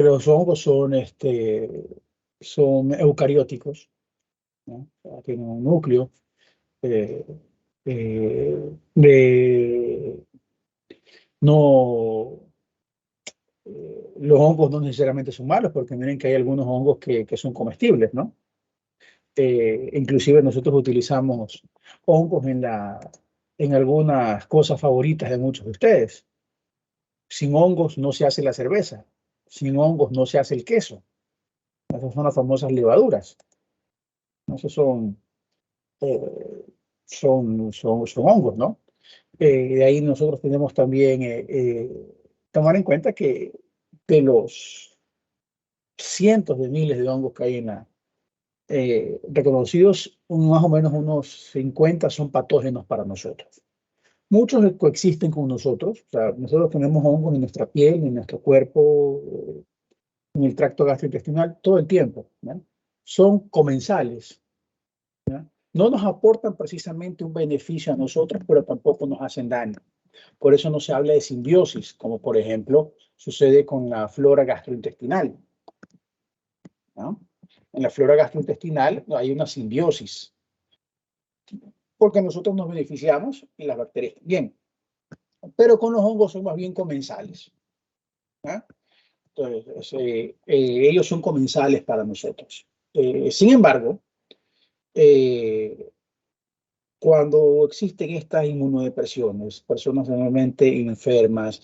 Los hongos son eucarióticos, ¿no? O sea, tienen un núcleo. eh, de, no, los hongos no necesariamente son malos, porque miren que hay algunos hongos que son comestibles, ¿no? Inclusive nosotros utilizamos hongos en algunas cosas favoritas de muchos de ustedes. Sin hongos no se hace la cerveza, sin hongos no se hace el queso. Esas son las famosas levaduras. Esos eh, son hongos, ¿no? De ahí nosotros tenemos también tomar en cuenta que de los cientos de miles de hongos que hay reconocidos, más o menos unos 50 son patógenos para nosotros. Muchos coexisten con nosotros, o sea, nosotros tenemos hongos en nuestra piel, en nuestro cuerpo, en el tracto gastrointestinal todo el tiempo, ¿no? Son comensales, ¿no? No nos aportan precisamente un beneficio a nosotros, pero tampoco nos hacen daño. Por eso no se habla de simbiosis, como por ejemplo sucede con la flora gastrointestinal, ¿no? En la flora gastrointestinal hay una simbiosis, porque nosotros nos beneficiamos y las bacterias también. Pero con los hongos son más bien comensales, ¿no? Entonces, ellos son comensales para nosotros. Sin embargo, eh, cuando existen estas inmunodepresiones, personas normalmente enfermas,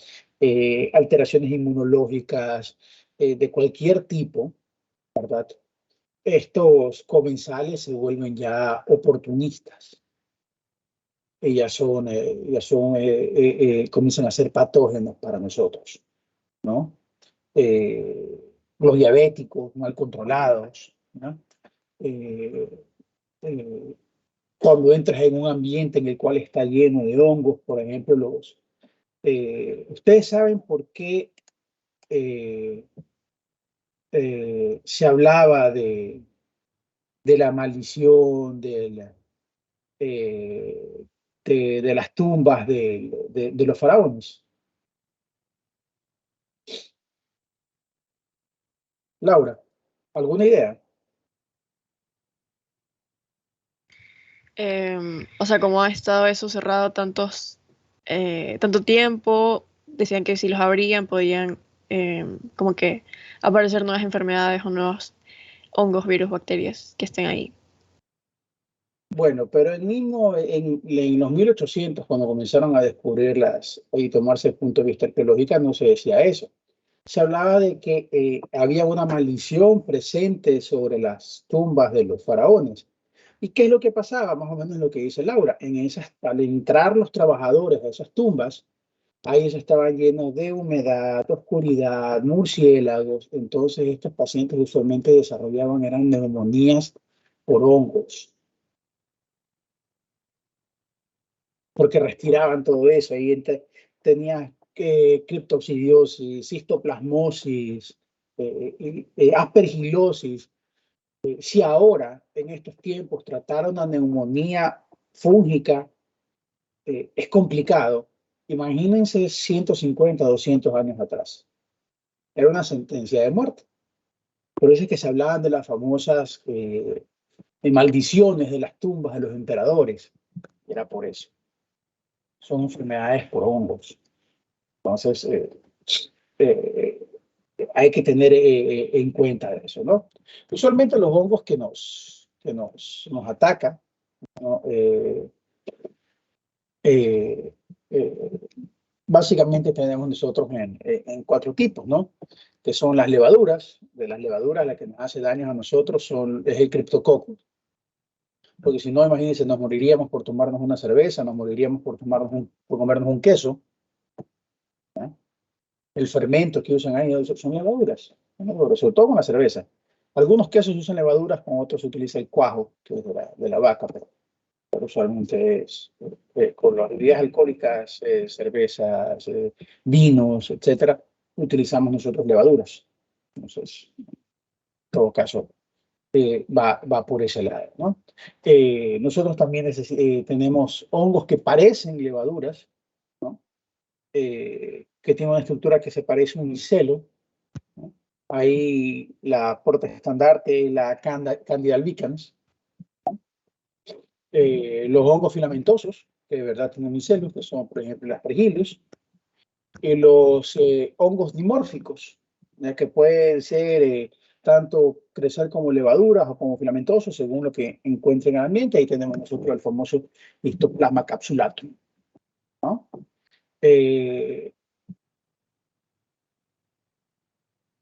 alteraciones inmunológicas de cualquier tipo, ¿verdad? Estos comensales se vuelven ya oportunistas. Comienzan a ser patógenos para nosotros, ¿no? Los diabéticos mal controlados, ¿no? Eh, eh, Cuando entras en un ambiente en el cual está lleno de hongos, por ejemplo, ustedes saben por qué eh, se hablaba de la maldición, eh, de las tumbas de los faraones. Laura, ¿alguna idea? O sea, como ha estado eso cerrado tanto tiempo, decían que si los abrían podían como que aparecer nuevas enfermedades o nuevos hongos, virus, bacterias que estén ahí. Bueno, pero en los 1800, cuando comenzaron a descubrirlas y tomarse el punto de vista arqueológico, no se decía eso. Se hablaba de que había una maldición presente sobre las tumbas de los faraones. ¿Y qué es lo que pasaba? Más o menos lo que dice Laura. Al entrar los trabajadores a esas tumbas, ahí se estaban llenos de humedad, oscuridad, murciélagos. Entonces estos pacientes usualmente eran neumonías por hongos, porque respiraban todo eso. Tenía criptocidiosis, cistoplasmosis, aspergilosis. Si ahora, en estos tiempos, tratar una neumonía fúngica es complicado, imagínense 150, 200 años atrás. Era una sentencia de muerte. Por eso es que se hablaban de las famosas maldiciones de las tumbas de los emperadores. Era por eso. Son enfermedades por hongos. Entonces, eh, hay que tener en cuenta eso, ¿no? Usualmente los hongos que nos atacan, ¿no? Eh, eh, Básicamente tenemos nosotros en cuatro tipos, ¿no? Que son las levaduras. De las levaduras, la que nos hace daño a nosotros es el criptococcus. Porque si no, imagínense, nos moriríamos por tomarnos una cerveza, nos moriríamos por comernos un queso, ¿no? El fermento que usan ahí son levaduras, sobre todo con la cerveza. Algunos quesos usan levaduras, con otros se utiliza el cuajo, que es de la vaca, pero usualmente es con las bebidas alcohólicas, cervezas, vinos, etcétera, utilizamos nosotros levaduras. Entonces, en todo caso, va por ese lado, ¿no? Nosotros también tenemos hongos que parecen levaduras, ¿no? Que tienen una estructura que se parece a un micelo, ¿no? Ahí la portaestandarte, la Candida albicans, los hongos filamentosos, que de verdad tienen micelos, que son, por ejemplo, las aspergillus, y los hongos dimórficos, que pueden ser tanto crecer como levaduras o como filamentosos, según lo que encuentren en el ambiente. Ahí tenemos nosotros el famoso Histoplasma capsulatum, ¿no?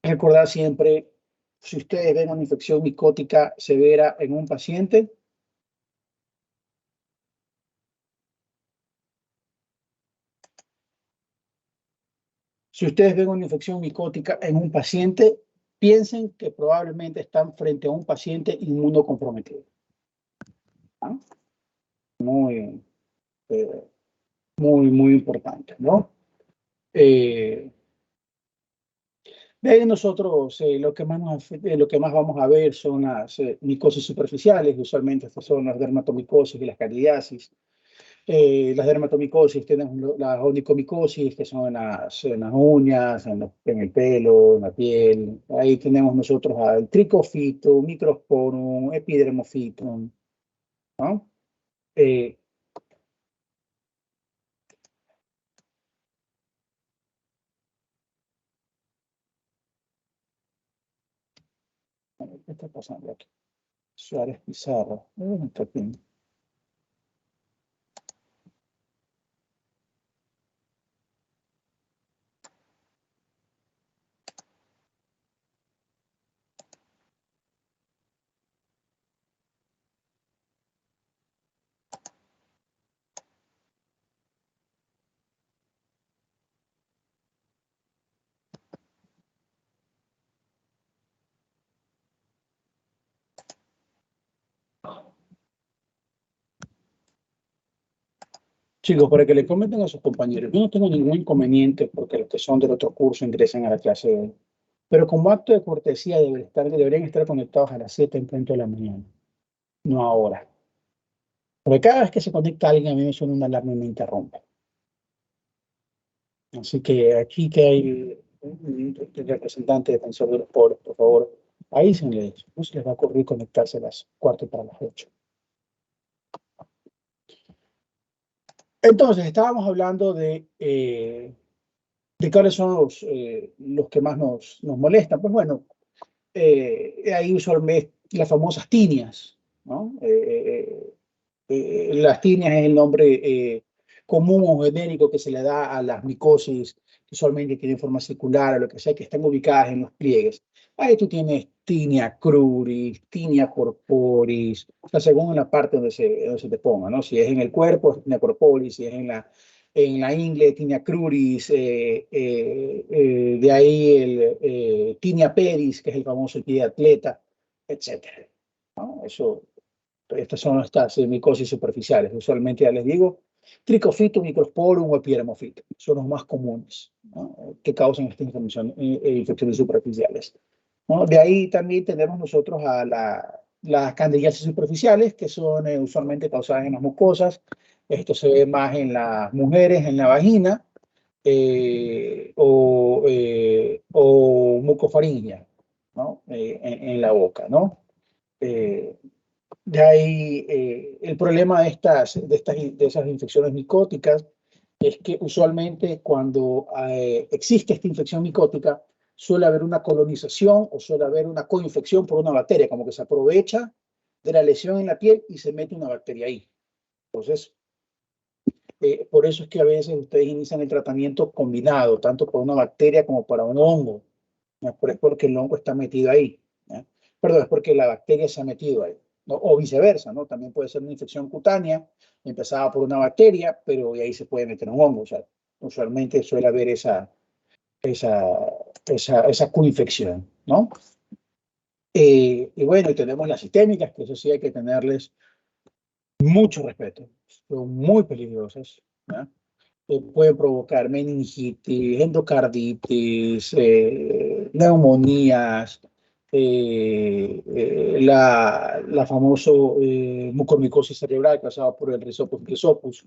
Recordar siempre, si ustedes ven una infección micótica severa en un paciente, si ustedes ven una infección micótica en un paciente, piensen que probablemente están frente a un paciente inmunocomprometido. ¿No? Muy, eh, muy importante, ¿no? De ahí nosotros lo que más vamos a ver son las micosis superficiales, usualmente estas son las dermatomicosis y las candidiasis. Las dermatomicosis tenemos las onicomicosis, que son en las uñas, en el pelo, en la piel. Ahí tenemos nosotros al tricofito, microsporum, epidermofitum, ¿no? Eh, ¿Qué está pasando aquí? Suárez Pizarro. Está aquí. Chicos, para que le comenten a sus compañeros, yo no tengo ningún inconveniente porque los que son del otro curso ingresen a la clase de hoy. Pero como acto de cortesía deberían estar conectados a las 7 en punto de la mañana, no ahora. Porque cada vez que se conecta alguien, a mí me suena una alarma y me interrumpe. Así que aquí que hay un representante defensor de los pobres, por favor, avísenle eso. No se les va a ocurrir conectarse a las 4 para las 8. Entonces, estábamos hablando de cuáles son los que más nos molestan. Pues bueno, hay usualmente las famosas tinias, ¿no? Las tinias es el nombre común o genérico que se le da a las micosis que usualmente tienen forma circular o lo que sea, que están ubicadas en los pliegues. Ahí tú tienes tinea cruris, tinea corporis, o sea, según la parte donde se te ponga, ¿no? Si es en el cuerpo, es tinea corporis, si es en la ingle, tinea cruris, de ahí el tinea pedis, que es el famoso pie de atleta, etcétera, ¿no? Eso. Estas son estas micosis superficiales. Usualmente, ya les digo, tricofito, microsporum o epidermofito. Son los más comunes, ¿no? Que causan estas infecciones superficiales, ¿no? De ahí también tenemos nosotros a las candidiasis superficiales, que son usualmente causadas en las mucosas. Esto se ve más en las mujeres, en la vagina o mucofaringia, ¿no? En la boca, ¿no? Eh, de ahí el problema de esas infecciones micóticas es que usualmente cuando existe esta infección micótica suele haber una colonización o suele haber una coinfección por una bacteria, como que se aprovecha de la lesión en la piel y se mete una bacteria ahí. Entonces, por eso es que a veces ustedes inician el tratamiento combinado, tanto para una bacteria como para un hongo. ¿No? Es porque el hongo está metido ahí. ¿No? Perdón, es porque la bacteria se ha metido ahí. ¿No? O viceversa, ¿no? También puede ser una infección cutánea, empezada por una bacteria, pero de ahí se puede meter un hongo. O sea, usualmente suele haber esa coinfección, ¿no? Y bueno, y tenemos las sistémicas, que eso sí hay que tenerles mucho respeto. Son muy peligrosas, ¿no? Pueden provocar meningitis, endocarditis, neumonías, la famosa mucormicosis cerebral causada por el Rhizopus rhizopus.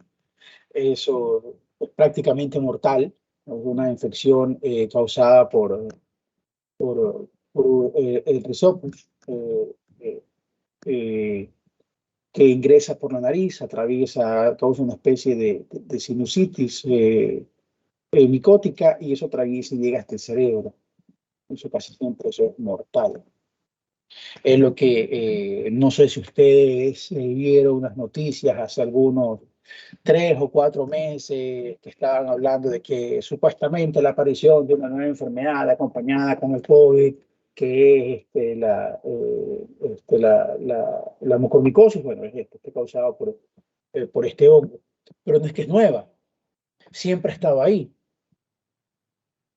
Eso es prácticamente mortal, ¿no? Una infección causada el Rhizopus, que ingresa por la nariz, causa una especie de sinusitis micótica, y eso atraviesa y llega hasta el cerebro. Eso casi siempre eso es mortal. Es lo que, no sé si ustedes vieron unas noticias hace algunos 3 o 4 meses que estaban hablando de que supuestamente la aparición de una nueva enfermedad acompañada con el COVID, que es la mucormicosis. Bueno, es esto, está causado por este hongo. Pero no es que es nueva, siempre ha estado ahí,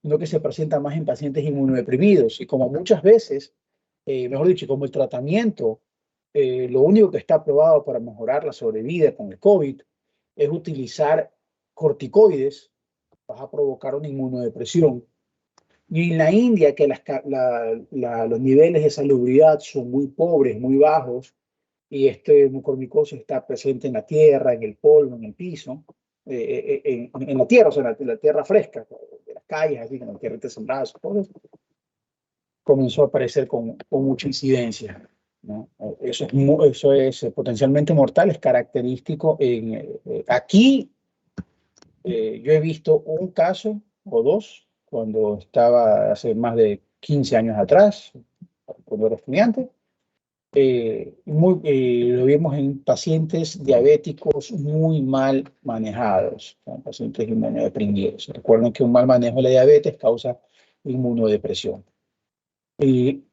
no que se presenta más en pacientes inmunodeprimidos. Y como muchas veces, mejor dicho, como el tratamiento, lo único que está aprobado para mejorar la sobrevida con el COVID es utilizar corticoides, vas a provocar una inmunodepresión. Y en la India, que los niveles de salubridad son muy pobres, muy bajos, y este mucormicosis está presente en la tierra, en el polvo, en el piso, en la tierra, o sea, en la tierra fresca, de las calles, así como tierritas sembradas, todo eso, comenzó a aparecer con mucha incidencia, ¿no? Eso es potencialmente mortal, es característico. Aquí yo he visto un caso o dos cuando estaba hace más de 15 años atrás, cuando era estudiante. Lo vimos en pacientes diabéticos muy mal manejados, ¿no? Pacientes inmunodeprimidos. Recuerden que un mal manejo de la diabetes causa inmunodepresión y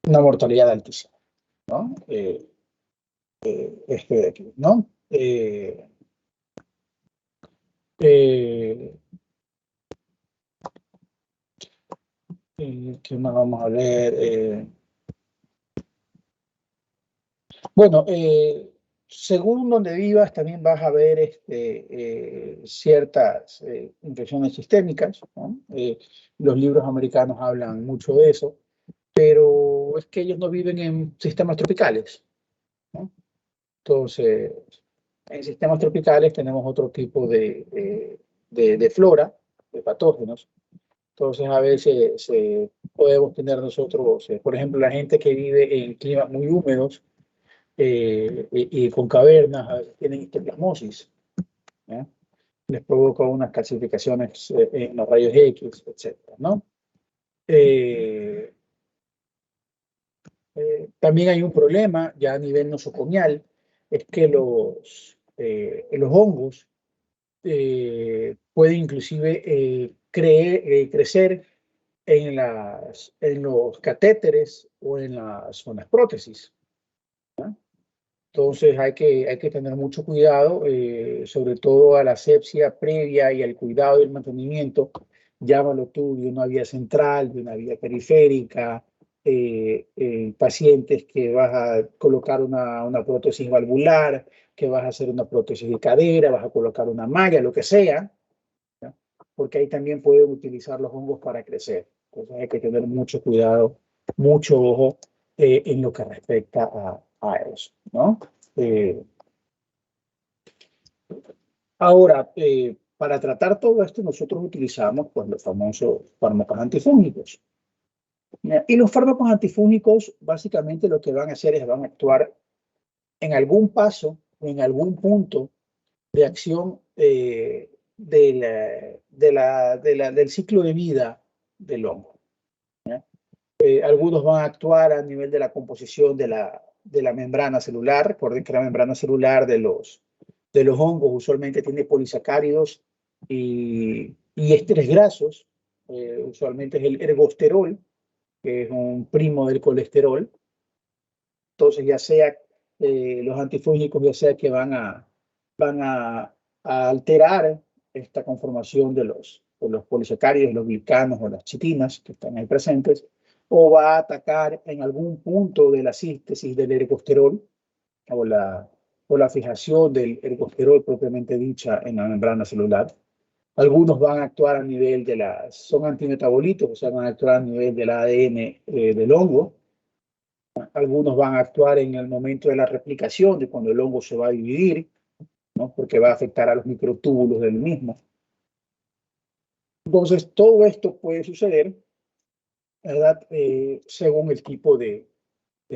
una mortalidad altísima, ¿no? Este de aquí, ¿no? ¿Qué más vamos a ver? Bueno, según donde vivas, también vas a ver ciertas infecciones sistémicas, ¿no? Los libros americanos hablan mucho de eso, pero es que ellos no viven en sistemas tropicales, ¿no? Entonces, en sistemas tropicales tenemos otro tipo de flora, de patógenos. Entonces, a veces podemos tener nosotros, por ejemplo, la gente que vive en climas muy húmedos, y con cavernas, a veces tienen histoplasmosis, ¿eh? Les provoca unas calcificaciones en los rayos X, etcétera, ¿no? Eh, También hay un problema ya a nivel nosocomial, es que los hongos pueden inclusive crecer en los catéteres o en las prótesis, ¿no? Entonces hay que tener mucho cuidado, sobre todo a la asepsia previa y al cuidado y el mantenimiento. Llámalo tú de una vía central, de una vía periférica, pacientes que vas a colocar una prótesis valvular, que vas a hacer una prótesis de cadera, vas a colocar una malla, lo que sea, ¿no? Porque ahí también pueden utilizar los hongos para crecer. Entonces hay que tener mucho cuidado, mucho ojo en lo que respecta a eso, ¿no? Eh, Ahora, para tratar todo esto, nosotros utilizamos pues, los famosos fármacos antifúngicos. Y los fármacos antifúngicos básicamente lo que van a hacer es van a actuar en algún paso o en algún punto de acción del ciclo de vida del hongo. Algunos van a actuar a nivel de la composición de la membrana celular. Recuerden que la membrana celular de los hongos usualmente tiene polisacáridos y ésteres grasos. Usualmente es el ergosterol, que es un primo del colesterol. Entonces, ya sea los antifúngicos, ya sea que van a alterar esta conformación de los polisacáridos, los glicanos o las chitinas que están ahí presentes, o va a atacar en algún punto de la síntesis del ergosterol o la fijación del ergosterol propiamente dicha en la membrana celular. Algunos van a actuar a nivel son antimetabolitos, o sea, van a actuar a nivel del ADN del hongo. Algunos van a actuar en el momento de la replicación, de cuando el hongo se va a dividir, ¿no? Porque va a afectar a los microtúbulos del mismo. Entonces, todo esto puede suceder ¿verdad? Según el tipo de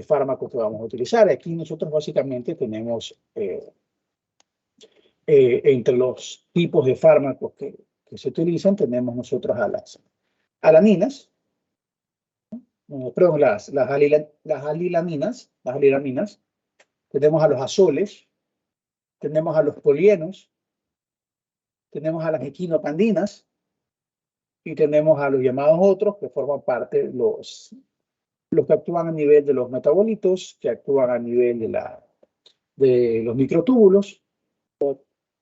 fármaco que vamos a utilizar. Aquí nosotros básicamente tenemos entre los tipos de fármacos que se utilizan, tenemos nosotros a las alaminas, perdón, las alilaminas, tenemos a los azoles, tenemos a los polienos, tenemos a las equinocandinas y tenemos a los llamados otros que forman parte los que actúan a nivel de los metabolitos, que actúan a nivel de los microtúbulos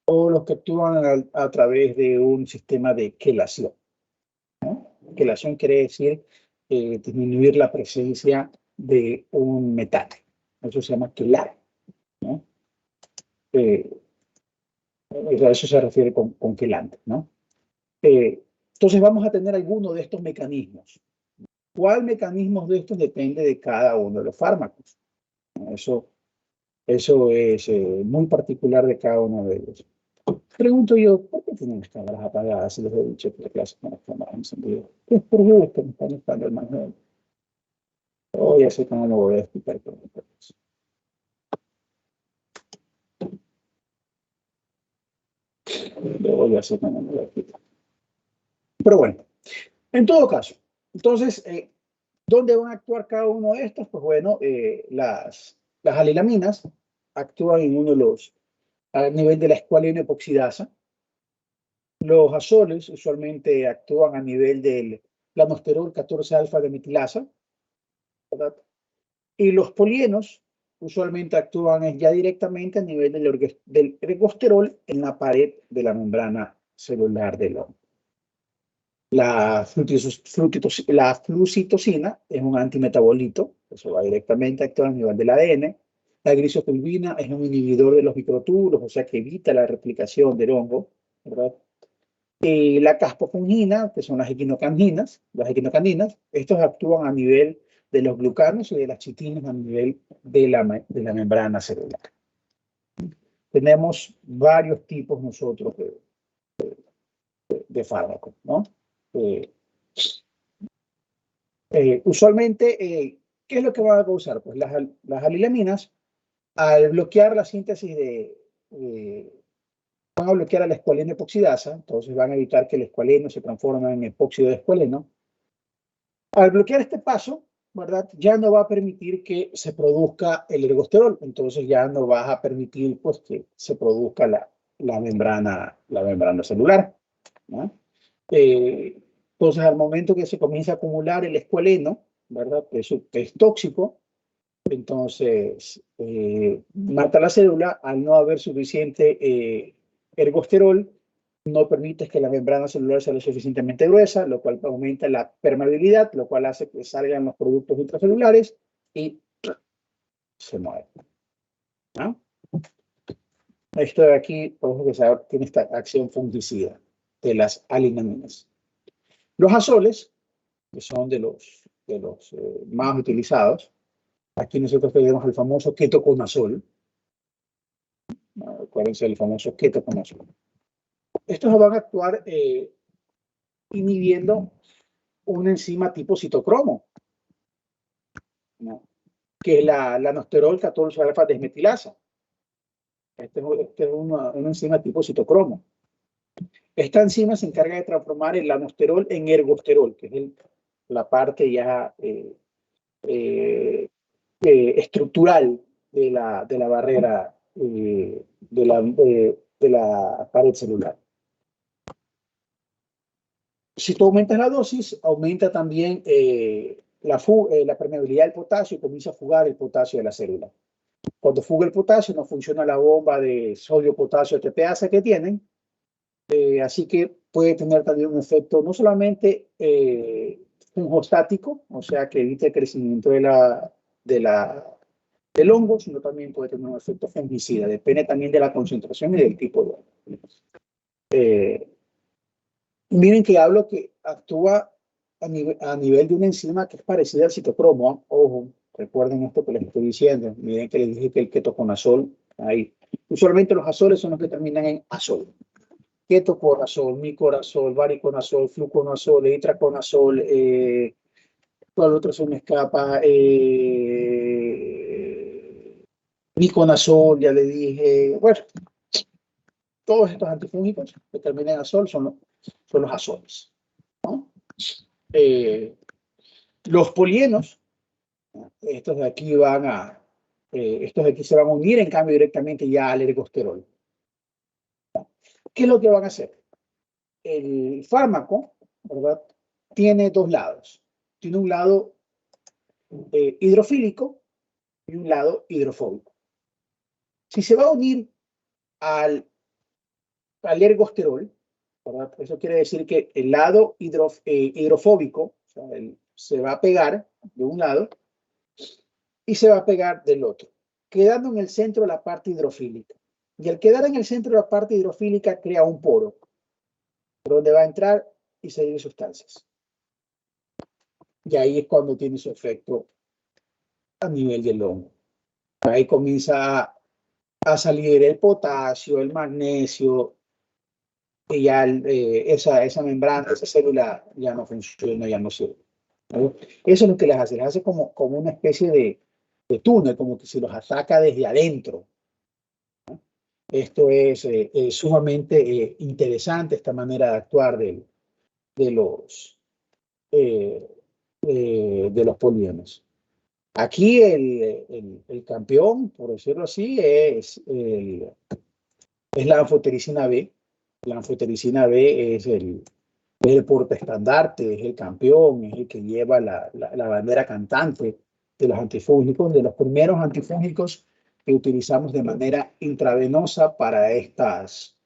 o los que actúan a través de un sistema de quelación, ¿no? Quelación quiere decir disminuir la presencia de un metal. Eso se llama quelar, ¿no? A eso se refiere con quelante, ¿no? Entonces vamos a tener alguno de estos mecanismos. ¿Cuál mecanismo de estos depende de cada uno de los fármacos? Eso es muy particular de cada uno de ellos. Pregunto yo, ¿por qué tienen las cámaras apagadas si les he dicho que la clase con las cámaras encendidas? Es por gusto, me están buscando el manual. Oh, ya sé cómo lo voy a explicar. Luego ya sé cómo lo voy a explicar. Pero bueno, en todo caso, entonces, ¿dónde van a actuar cada uno de estos? Pues bueno, las alilaminas actúan en uno de los, a nivel de la escualeno epoxidasa. Los azoles usualmente actúan a nivel del planosterol 14-alfa de metilasa, ¿verdad? Y los polienos usualmente actúan ya directamente a nivel del ergosterol en la pared de la membrana celular del hongo. La flucitosina es un antimetabolito, eso va directamente a actuar a nivel del ADN. La grisotulbina es un inhibidor de los microtúbulos, o sea que evita la replicación del hongo, ¿verdad? La caspofungina, que son las equinocandinas, estos actúan a nivel de los glucanos y de las chitinas a nivel de la membrana celular. Tenemos varios tipos nosotros de fármacos, ¿no? Usualmente, ¿qué es lo que van a causar? Pues las alilaminas, al bloquear la síntesis van a bloquear a la escualeno epoxidasa, entonces van a evitar que el escualeno se transforme en epóxido de escualeno. Al bloquear este paso, ¿verdad? Ya no va a permitir que se produzca el ergosterol, entonces ya no va a permitir pues, que se produzca la membrana celular, ¿no? Entonces, al momento que se comienza a acumular el escualeno, ¿verdad? Eso es tóxico, entonces mata la célula al no haber suficiente ergosterol, no permite que la membrana celular sea lo suficientemente gruesa, lo cual aumenta la permeabilidad, lo cual hace que salgan los productos intracelulares y se muere, ¿no? Esto de aquí, podemos que saber, tiene esta acción fungicida de las alilaminas. Los azoles, que son de los más utilizados, aquí nosotros tenemos el famoso ketoconazol. Acuérdense del famoso ketoconazol. Estos van a actuar inhibiendo una enzima tipo citocromo, ¿no? Que es la nosterol 14-alfa desmetilasa. Este es una enzima tipo citocromo. Esta enzima se encarga de transformar el lanosterol en ergosterol, que es la parte ya estructural de la barrera de la pared celular. Si tú aumentas la dosis, aumenta también la permeabilidad del potasio y comienza a fugar el potasio de la célula. Cuando fuga el potasio, no funciona la bomba de sodio-potasio ATPasa que tienen, así que puede tener también un efecto no solamente fungostático, o sea, que evita el crecimiento del hongo, sino también puede tener un efecto fungicida. Depende también de la concentración y del tipo de hongo. Miren que hablo que actúa a nivel de una enzima que es parecida al citocromo. Ojo, recuerden esto que les estoy diciendo. Miren que les dije que el ketoconazol, ahí. Usualmente los azoles son los que terminan en azol. Ketoconazol, micorazol, variconazol, fluconazol, itraconazol, ¿Cuál otro se me escapa? Miconazol, ya le dije. Bueno, todos estos antifúngicos que terminan en azol son los azoles, ¿no? Los polienos, estos de aquí estos de aquí se van a unir en cambio directamente ya al ergosterol. ¿Qué es lo que van a hacer? El fármaco, ¿verdad? Tiene dos lados. Tiene un lado hidrofílico y un lado hidrofóbico. Si se va a unir al ergosterol, ¿verdad? Eso quiere decir que el lado hidrofóbico, o sea, se va a pegar de un lado y se va a pegar del otro, quedando en el centro de la parte hidrofílica. Y al quedar en el centro de la parte hidrofílica crea un poro, por donde va a entrar y salir sustancias. Y ahí es cuando tiene su efecto a nivel del hongo. Ahí comienza a salir el potasio, el magnesio, y ya esa membrana, esa célula ya no funciona, ya no sirve, ¿no? Eso es lo que les hace como una especie de túnel, como que se los ataca desde adentro. Esto es sumamente interesante, esta manera de actuar de los, eh, de los polienos. Aquí el campeón, por decirlo así, es la anfotericina B. La anfotericina B es el portaestandarte, es el campeón, es el que lleva la bandera cantante de los antifúngicos, de los primeros antifúngicos que utilizamos de manera intravenosa para estas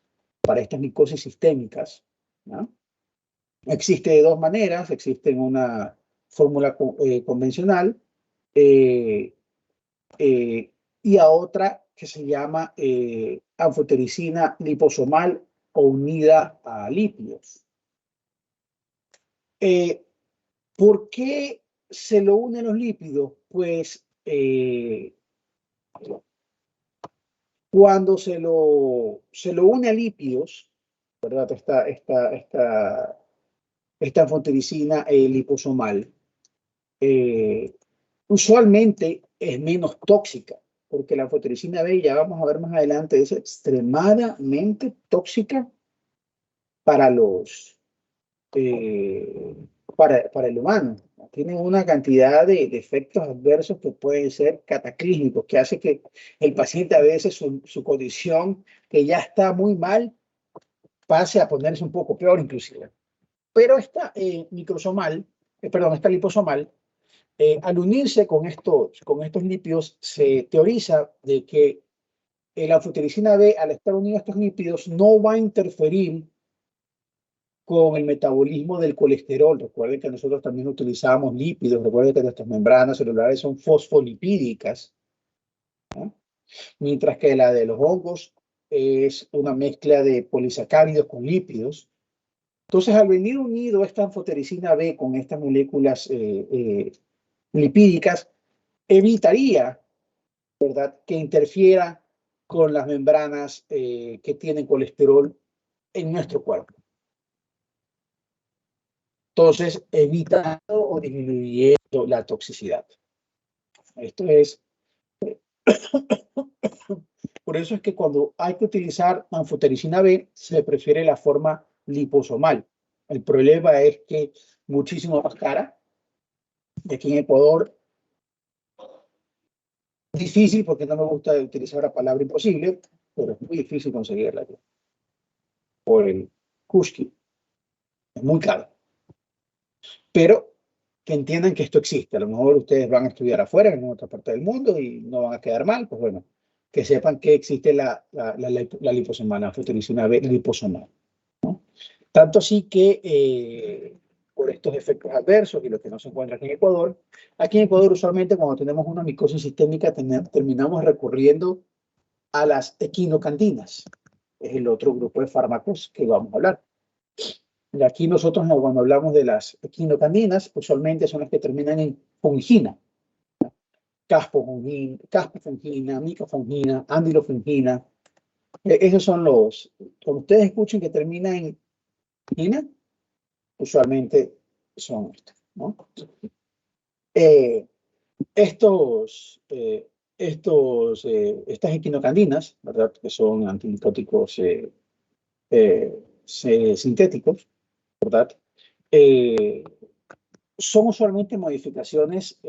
micosis sistémicas, ¿no? Existe de dos maneras, existe en una fórmula convencional eh, eh, y a otra que se llama anfotericina liposomal o unida a lípidos. ¿Por qué se lo unen los lípidos? Pues cuando se lo une a lípidos, ¿verdad? Esta anfotericina liposomal, usualmente es menos tóxica, porque la anfotericina B, ya vamos a ver más adelante, es extremadamente tóxica para para el humano. Tienen una cantidad de efectos adversos que pueden ser cataclísmicos, que hace que el paciente a veces su condición, que ya está muy mal, pase a ponerse un poco peor inclusive. Pero esta esta liposomal, al unirse con estos lípidos, se teoriza de que la anfotericina B, al estar unido a estos lípidos, no va a interferir con el metabolismo del colesterol. Recuerden que nosotros también utilizamos lípidos, recuerden que nuestras membranas celulares son fosfolipídicas, ¿no? Mientras que la de los hongos es una mezcla de polisacáridos con lípidos. Entonces, al venir unido esta anfotericina B con estas moléculas lipídicas, evitaría, ¿verdad?, que interfiera con las membranas que tienen colesterol en nuestro cuerpo. Entonces, evitando o disminuyendo la toxicidad. Esto es, por eso es que cuando hay que utilizar anfotericina B, se prefiere la forma liposomal. El problema es que muchísimo más cara. Y aquí en Ecuador, difícil, porque no me gusta utilizar la palabra imposible, pero es muy difícil conseguirla por el Kushki. Es muy caro. Pero que entiendan que esto existe. A lo mejor ustedes van a estudiar afuera, en otra parte del mundo, y no van a quedar mal, pues bueno, que sepan que existe la liposomal, la anfotericina B liposomal, ¿no? Tanto así que por estos efectos adversos y lo que no se encuentra aquí en Ecuador usualmente cuando tenemos una micosis sistémica terminamos recurriendo a las equinocandinas. Es el otro grupo de fármacos que vamos a hablar. Y aquí nosotros cuando hablamos de las equinocandinas, usualmente son las que terminan en fungina. Caspofungina, micafungina, andilofungina. Esos son cuando ustedes escuchen que termina en fungina, usualmente son estos, ¿no? Eh, estas equinocandinas, ¿verdad? Que son antimicóticos sintéticos, ¿verdad? Eh, son usualmente modificaciones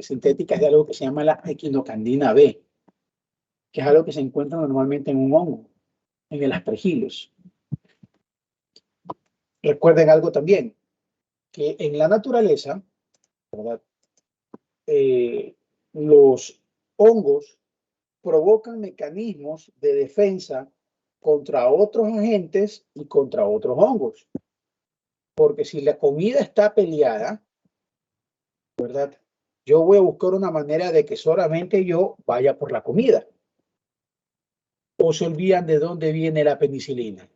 sintéticas de algo que se llama la equinocandina B, que es algo que se encuentra normalmente en un hongo, en el aspergillus. Recuerden algo también, que en la naturaleza, ¿verdad? Los hongos provocan mecanismos de defensa contra otros agentes y contra otros hongos. Porque si la comida está peleada, ¿verdad? Yo voy a buscar una manera de que solamente yo vaya por la comida. O se olvidan de dónde viene la penicilina,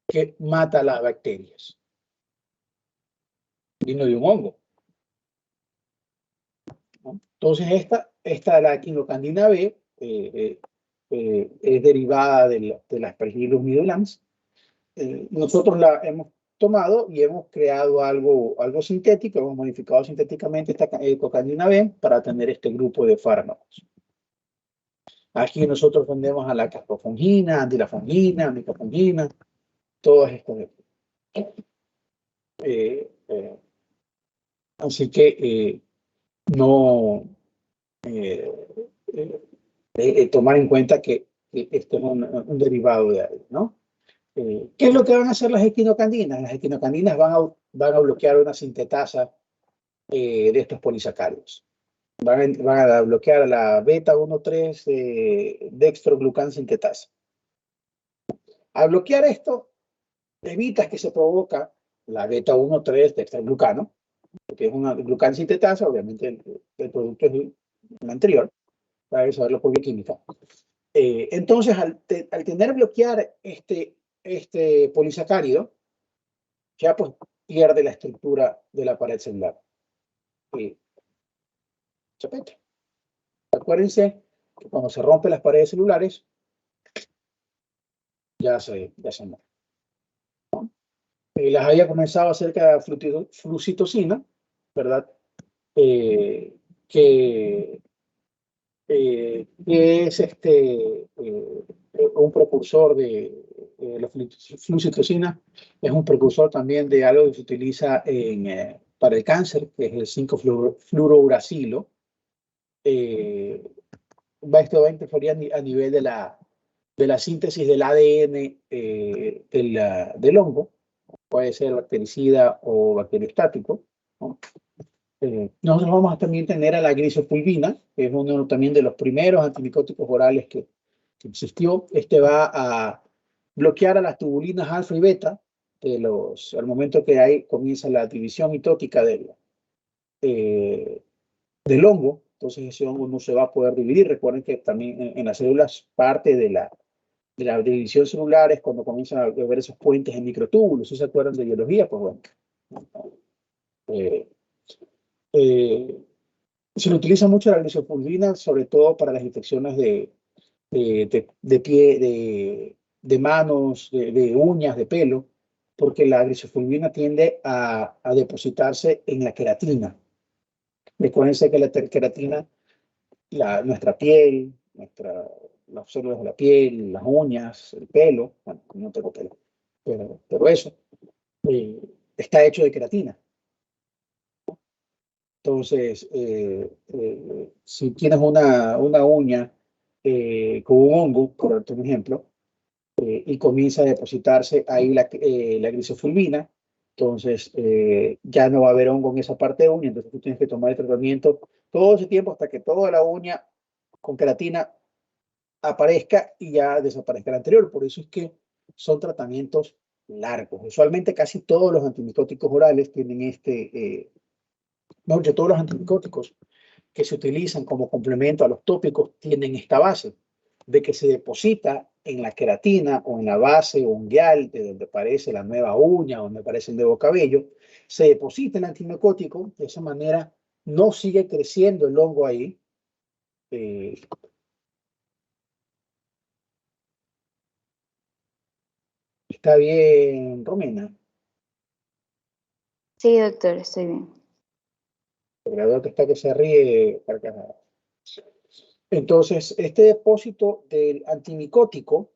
que mata las bacterias. Vino de un hongo, ¿no? Entonces, esta la quinocandina B, es derivada de la Aspergillus nidolensis. Nosotros la hemos tomado y hemos creado algo sintético, hemos modificado sintéticamente esta cocandina B para tener este grupo de fármacos. Aquí nosotros tendemos a la caspofungina, antilafungina, micafungina, todas estas. Eh, eh, así que no tomar en cuenta que esto es un derivado de ahí, ¿no? ¿Qué es lo que van a hacer las equinocandinas? Las equinocandinas van a bloquear una sintetasa de estos polisacáridos. Van a bloquear la beta 1,3 dextroglucan sintetasa. Al bloquear esto, evitas que se provoca la beta 1,3 dextroglucano, porque es una glucan sintetasa, obviamente el producto es el anterior, para saberlo por bioquímica. Entonces, al tener bloquear este polisacárido, ya pues pierde la estructura de la pared celular. Chapete. Acuérdense que cuando se rompen las paredes celulares, ya se muere, ¿no? Las había comenzado acerca de flucitocina, ¿verdad? Que es un precursor de la flucitocina, es un precursor también de algo que se utiliza para el cáncer, que es el 5-fluorouracilo. Esto va a interferir a nivel de la síntesis del ADN del hongo, puede ser bactericida o bacteriostático, ¿no? Nosotros vamos a también tener a la grisofulvina, que es uno también de los primeros antimicóticos orales que existió. Este va a bloquear a las tubulinas alfa y beta, al momento que comienza la división mitótica del hongo. Entonces ese hongo no se va a poder dividir. Recuerden que también en las células parte de la división celular es cuando comienzan a ver esos puentes en microtúbulos. ¿Sí se acuerdan de biología? Pues bueno. Eh, eh, Se le utiliza mucho la grisofulvina, sobre todo para las infecciones de pie, de manos, de uñas, de pelo, porque la grisofulvina tiende a depositarse en la queratina. Recuérdense que la queratina, nuestra piel, las células de la piel, las uñas, el pelo, bueno, no tengo pelo, pero eso, está hecho de queratina. Entonces, si tienes una uña con un hongo, por darte un ejemplo, y comienza a depositarse ahí la grisofulvina, entonces ya no va a haber hongo en esa parte de uña, entonces tú tienes que tomar el tratamiento todo ese tiempo hasta que toda la uña con queratina aparezca y ya desaparezca la anterior. Por eso es que son tratamientos largos. Usualmente casi todos los antimicóticos orales tienen todos los antimicóticos que se utilizan como complemento a los tópicos tienen esta base de que se deposita en la queratina o en la base ungueal de donde aparece la nueva uña, donde aparece el nuevo cabello, se deposita el antimicótico, de esa manera no sigue creciendo el hongo ahí. ¿Está bien, Romina? Sí, doctor, estoy bien. porque veo que está que se ríe, carcajada. Entonces, este depósito del antimicótico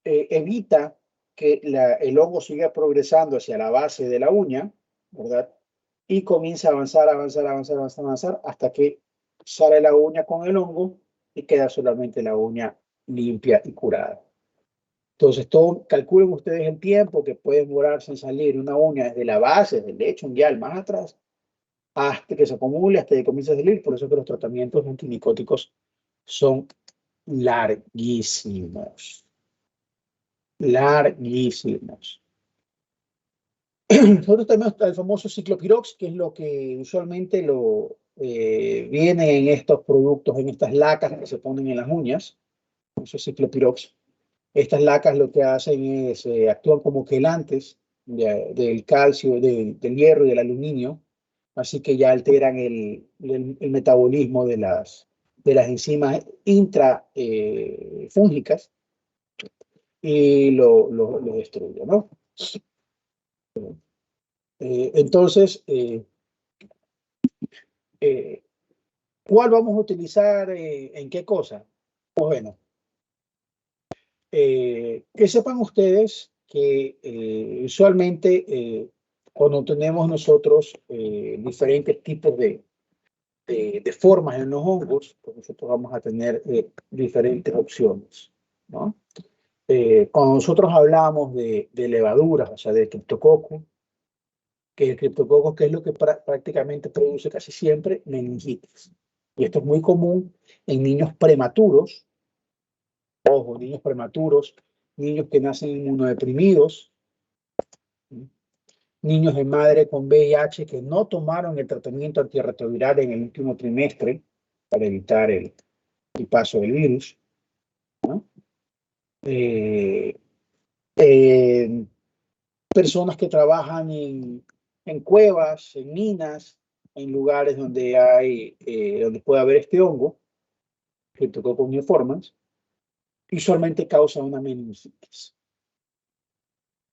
evita que el hongo siga progresando hacia la base de la uña, ¿verdad? Y comienza a avanzar, avanzar, avanzar, avanzar, avanzar, hasta que sale la uña con el hongo y queda solamente la uña limpia y curada. Entonces, calculen ustedes el tiempo que puede demorarse en salir una uña desde la base, desde el lecho unguial más atrás, hasta que se acumule, hasta que comience a salir. Por eso que los tratamientos antimicóticos son larguísimos. Larguísimos. Nosotros tenemos el famoso ciclopirox, que es lo que usualmente viene en estos productos, en estas lacas que se ponen en las uñas. Eso es ciclopirox. Estas lacas lo que hacen es actúan como quelantes del calcio, del hierro y del aluminio, así que ya alteran el metabolismo de las enzimas intrafúngicas y lo destruyen, ¿no? Entonces, ¿cuál vamos a utilizar en qué cosa? Pues bueno, que sepan ustedes que usualmente cuando tenemos nosotros diferentes tipos de formas en los hongos, pues nosotros vamos a tener diferentes opciones, ¿no? Cuando nosotros hablamos de levaduras, o sea, de criptococo, que el criptococo, que es lo que prácticamente produce casi siempre meningitis. Y esto es muy común en niños prematuros, ojo, niños prematuros, niños que nacen inmunodeprimidos, niños de madre con VIH que no tomaron el tratamiento antirretroviral en el último trimestre para evitar el paso del virus, ¿no? Personas que trabajan en cuevas, en minas, en lugares donde donde puede haber este hongo, Cryptococcus uniformes, usualmente causa una meningitis.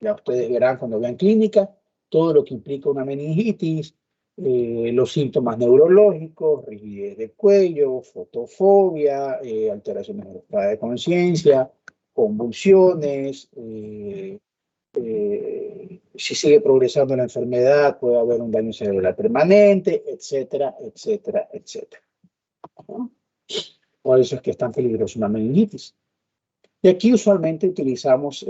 Ya ustedes verán cuando vean clínica todo lo que implica una meningitis, los síntomas neurológicos, rigidez del cuello, fotofobia, alteraciones del estado de conciencia, convulsiones, si sigue progresando la enfermedad, puede haber un daño cerebral permanente, etcétera, etcétera, etcétera. ¿No? Por eso es que es tan peligroso una meningitis. Y aquí usualmente utilizamos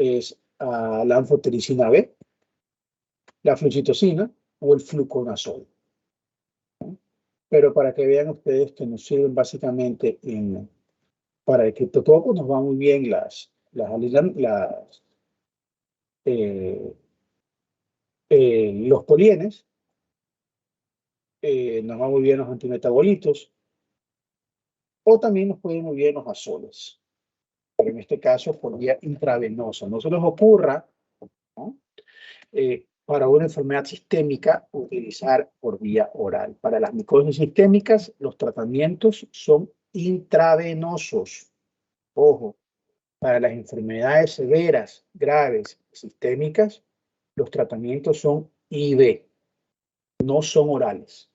la anfotericina B, la fluoxetosina o el fluconazol. ¿No? Pero para que vean ustedes que nos sirven básicamente para el criptococo, nos van muy bien los polienes, nos van muy bien los antimetabolitos, o también nos pueden muy bien los azoles, pero en este caso por vía intravenosa. No se les ocurra, ¿no? Para una enfermedad sistémica utilizar por vía oral. Para las micosis sistémicas, los tratamientos son intravenosos. Ojo, para las enfermedades severas, graves, sistémicas, los tratamientos son IV, no son orales.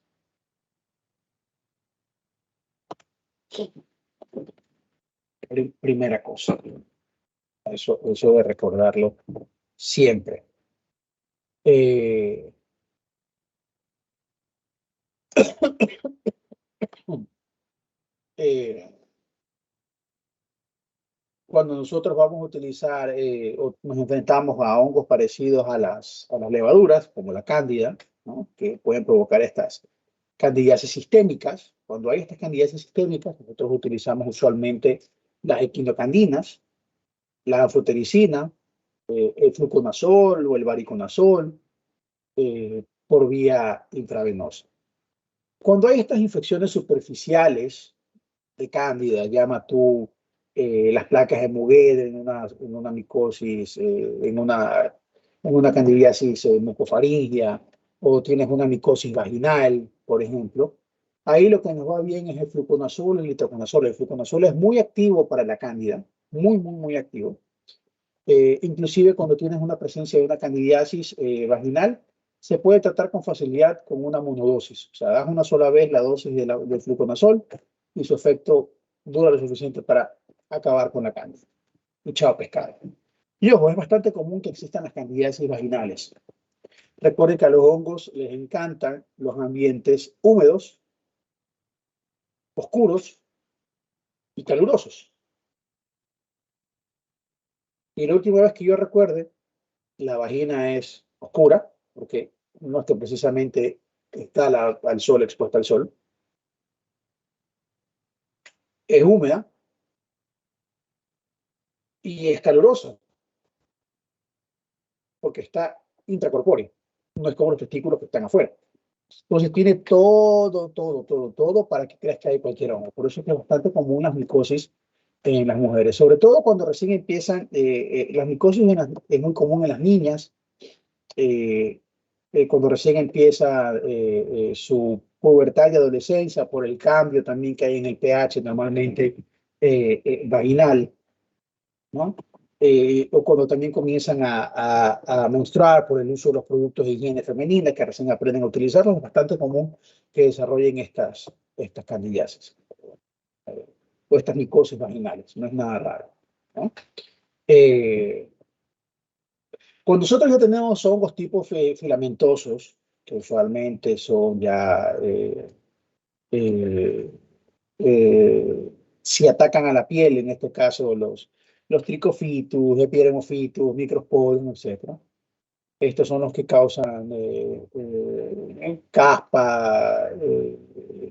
Primera cosa. Eso de recordarlo siempre. Cuando nosotros vamos a utilizar o nos enfrentamos a hongos parecidos a las levaduras, como la cándida, ¿no? Que pueden provocar estas candidiasis sistémicas. Cuando hay estas candidiasis sistémicas, nosotros utilizamos usualmente las equinocandinas, la anfotericina, el fluconazol o el variconazol por vía intravenosa. Cuando hay estas infecciones superficiales de cándida, llama tú las placas de Moguer en una micosis, en una candidiasis mucofaringia, o tienes una micosis vaginal, por ejemplo, ahí lo que nos va bien es el fluconazol y el itraconazol. El fluconazol es muy activo para la cándida, muy, muy, muy activo. Inclusive cuando tienes una presencia de una candidiasis vaginal, se puede tratar con facilidad con una monodosis. O sea, das una sola vez la dosis del fluconazol y su efecto dura lo suficiente para acabar con la cándida. Y chao pescado. Y ojo, es bastante común que existan las candidiasis vaginales. Recuerden que a los hongos les encantan los ambientes húmedos, oscuros y calurosos. Y la última vez que yo recuerde, la vagina es oscura, porque no es que precisamente está al sol, expuesta al sol. Es húmeda y es calurosa, porque está intracorpórea. No es como los testículos que están afuera. Entonces tiene todo para que creas que hay cualquier hongo. Por eso es que es bastante común las micosis en las mujeres, sobre todo cuando recién empiezan, las micosis es muy común en las niñas, cuando recién empieza su pubertad y adolescencia, por el cambio también que hay en el pH normalmente vaginal, ¿no? O cuando también comienzan a menstruar por el uso de los productos de higiene femenina que recién aprenden a utilizarlos, es bastante común que desarrollen estas candidiasis o estas micosis vaginales, no es nada raro, ¿no? Cuando nosotros ya tenemos hongos tipo filamentosos, que usualmente son ya, eh, eh, si atacan a la piel, en este caso los tricofitus, epidermofitus, microsporium, etc. Estos son los que causan caspa,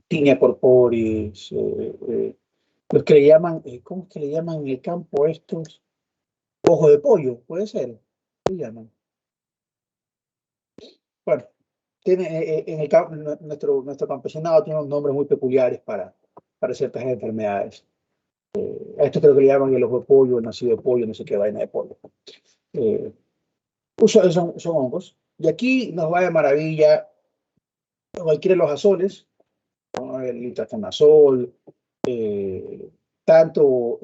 tinea corporis, los que le llaman, ¿cómo es que le llaman en el campo estos? Ojo de pollo, puede ser, ¿qué llaman? Bueno, tiene, nuestro campesinado tiene unos nombres muy peculiares para ciertas enfermedades. A esto creo que le llaman el ojo de pollo, el nacido de pollo, no sé qué vaina de pollo. Usualmente son hongos. Y aquí nos va de maravilla cualquiera de los azoles, ¿no? El itraconazol, tanto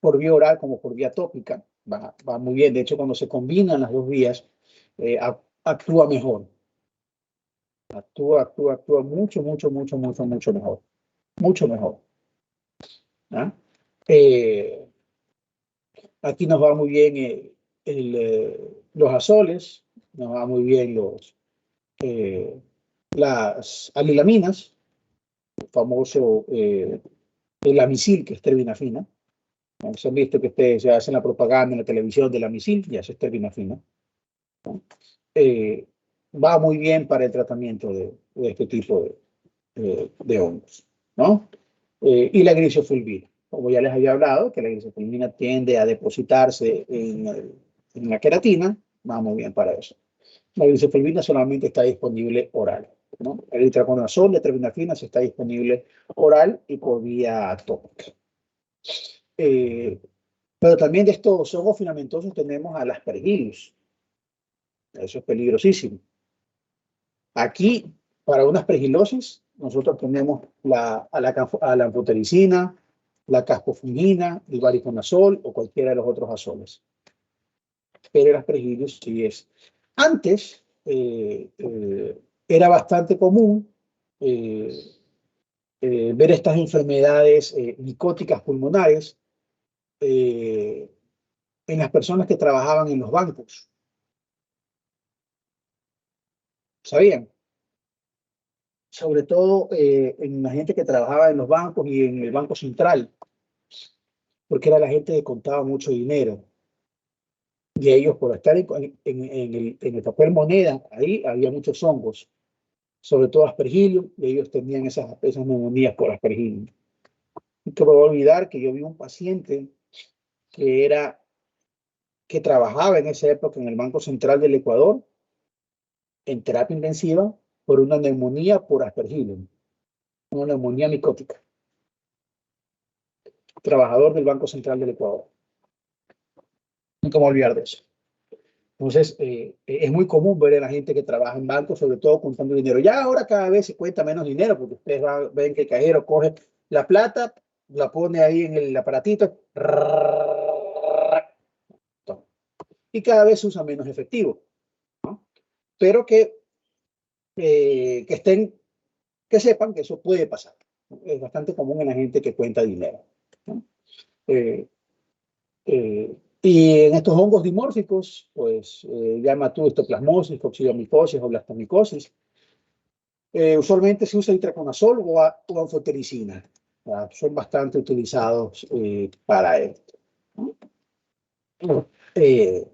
por vía oral como por vía tópica. Va muy bien. De hecho, cuando se combinan las dos vías, actúa mejor. Actúa mucho mejor. Mucho mejor. ¿Ah? Aquí nos va muy bien los azoles, nos va muy bien las alilaminas, el famoso el amisil, que es terbinafina. Se han visto que se hace la propaganda en la televisión del amisil, ya es terbinafina, ¿no? Va muy bien para el tratamiento de este tipo de hongos, ¿no? Y la grisofulvina, como ya les había hablado, que la grisofulvina tiende a depositarse en la queratina, va muy bien para eso. La grisofulvina solamente está disponible oral, ¿no? El itraconazol de terbinafina se está disponible oral y por vía tópica. Pero también de estos hongos filamentosos tenemos al Aspergillus. Eso es peligrosísimo. Aquí, para una aspergilosis, nosotros tenemos a la anfotericina, la caspofungina, el variconazol o cualquiera de los otros azoles. Pero el Aspergillus sí es. Antes era bastante común ver estas enfermedades micóticas pulmonares en las personas que trabajaban en los bancos. ¿Sabían? Sobre todo en la gente que trabajaba en los bancos y en el Banco Central, porque era la gente que contaba mucho dinero. Y ellos, por estar en el papel moneda, ahí había muchos hongos, sobre todo Aspergillus, y ellos tenían esas neumonías por Aspergillus. Y que me voy a olvidar que yo vi un paciente que trabajaba en esa época en el Banco Central del Ecuador, en terapia intensiva, por una neumonía por Aspergillus, una neumonía micótica. Trabajador del Banco Central del Ecuador. Nunca me voy a olvidar de eso. Entonces, es muy común ver a la gente que trabaja en bancos, sobre todo contando dinero. Ya ahora cada vez se cuenta menos dinero, porque ustedes ven que el cajero coge la plata, la pone ahí en el aparatito, y cada vez usa menos efectivo, ¿no? Pero que que sepan que eso puede pasar. Es bastante común en la gente que cuenta dinero, ¿no? Eh, y en estos hongos dimórficos, pues llama tú histoplasmosis, coccidiomicosis o blastomicosis. Usualmente se usa itraconazol o anfotericina. Son bastante utilizados para esto, ¿no? Eh,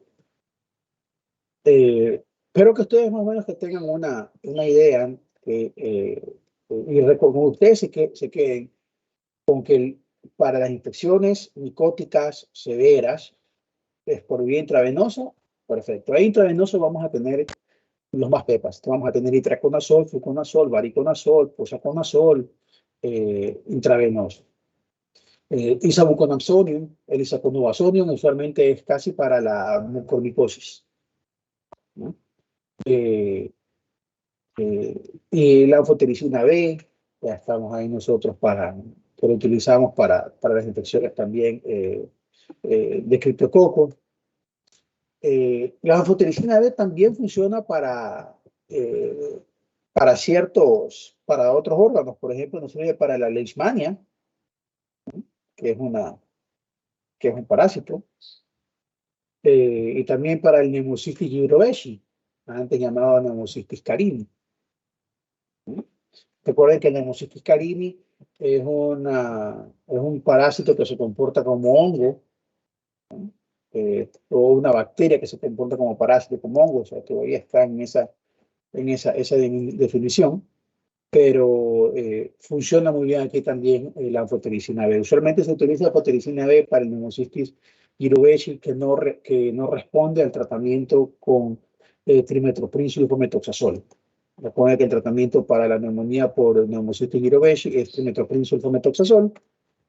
Espero que ustedes más o menos que tengan una idea y con ustedes se queden con que para las infecciones micóticas severas es por vía intravenosa, perfecto. Ahí intravenoso vamos a tener los más pepas. Vamos a tener itraconazol, fluconazol, variconazol, posaconazol, intravenoso. Isavuconazonium, el isaconazonium usualmente es casi para la mucormicosis, ¿no? Eh, y la anfotericina B, ya estamos ahí nosotros que lo utilizamos para las infecciones también de criptococo. La anfotericina B también funciona eh, para otros órganos, por ejemplo, nos sirve para la leishmania, que es, que es un parásito, y también para el Pneumocystis jirovecii, antes llamado Pneumocystis carini. Recuerden que el Pneumocystis carini es un parásito que se comporta como hongo, o una bacteria que se comporta como parásito, como hongo, o sea, todavía está en esa definición, pero funciona muy bien aquí también la anfotericina B. Usualmente se utiliza la anfotericina B para el Pneumocystis jirovecii que no responde al tratamiento con trimethoprim sulfametoxazol. Recuerda que el tratamiento para la neumonía por Pneumocystis jirovecii es trimethoprim sulfametoxazol,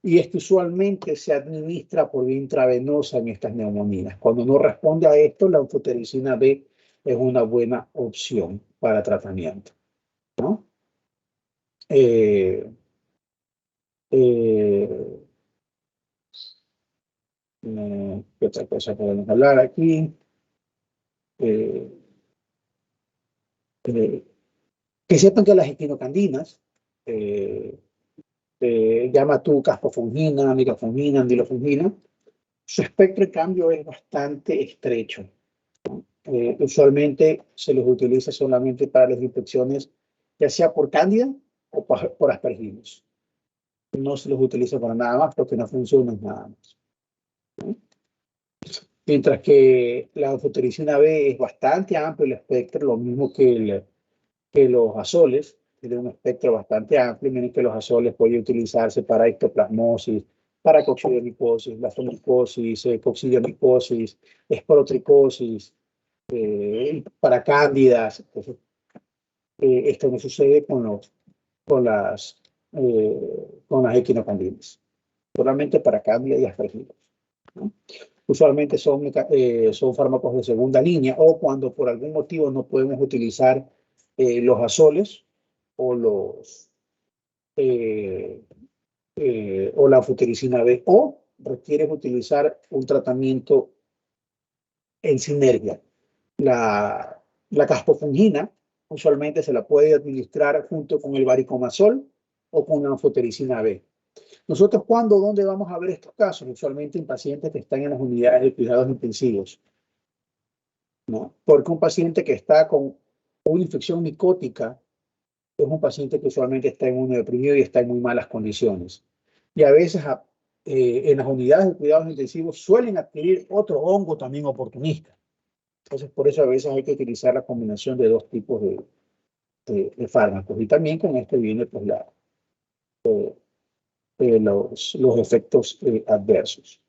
y esto usualmente se administra por vía intravenosa en estas neumonías. Cuando no responde a esto, la anfotericina B es una buena opción para tratamiento, ¿no? Eh, eh, ¿Qué otra cosa podemos hablar aquí? Eh, eh, que sepan que las equinocandinas, eh, llama tú caspofungina, mirofungina, andilofungina, su espectro de cambio es bastante estrecho. Usualmente se los utiliza solamente para las infecciones, ya sea por cándida o por aspergillus. No se los utiliza para nada más porque no funcionan nada más. Mientras que la anfotericina B es bastante amplio el espectro, lo mismo que los azoles, tiene un espectro bastante amplio. Miren que los azoles pueden utilizarse para ectoplasmosis, para coccidiomicosis, blastomicosis, coccidiomicosis, esporotricosis, para cándidas. Entonces, esto no sucede con las equinocandinas, solamente para cándida y aspergillus, ¿no? Usualmente son fármacos de segunda línea, o cuando por algún motivo no podemos utilizar los azoles o o la anfotericina B, o requieres utilizar un tratamiento en sinergia. La caspofungina usualmente se la puede administrar junto con el variconazol o con la anfotericina B. Nosotros, ¿dónde vamos a ver estos casos? Usualmente en pacientes que están en las unidades de cuidados intensivos, ¿no? Porque un paciente que está con una infección micótica es un paciente que usualmente está inmunodeprimido y está en muy malas condiciones. Y a veces en las unidades de cuidados intensivos suelen adquirir otro hongo también oportunista. Entonces, por eso a veces hay que utilizar la combinación de dos tipos de fármacos. Y también con esto viene pues, los efectos adversos,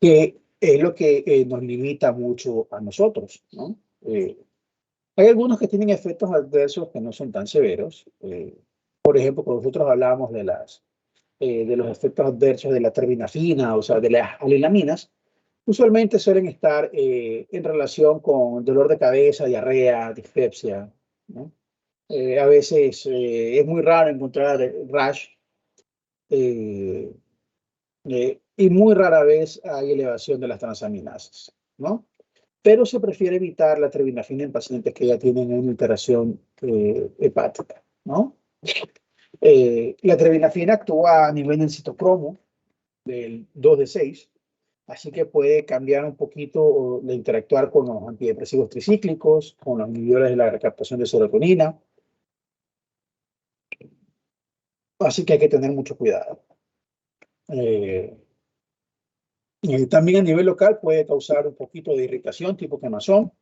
que es lo que nos limita mucho a nosotros, ¿no? Hay algunos que tienen efectos adversos que no son tan severos. Por ejemplo, cuando nosotros hablamos de los efectos adversos de la terbinafina, o sea, de las alilaminas, usualmente suelen estar en relación con dolor de cabeza, diarrea, dispepsia, ¿no? A veces es muy raro encontrar rash, eh, y muy rara vez hay elevación de las transaminasas, ¿no? pero se prefiere evitar la terbinafina en pacientes que ya tienen una alteración hepática, ¿no? La terbinafina actúa a nivel del citocromo del 2 de 6, así que puede cambiar un poquito de interactuar con los antidepresivos tricíclicos, con los inhibidores de la recaptación de serotonina. Así que hay que tener mucho cuidado. También a nivel local puede causar un poquito de irritación tipo quemazón,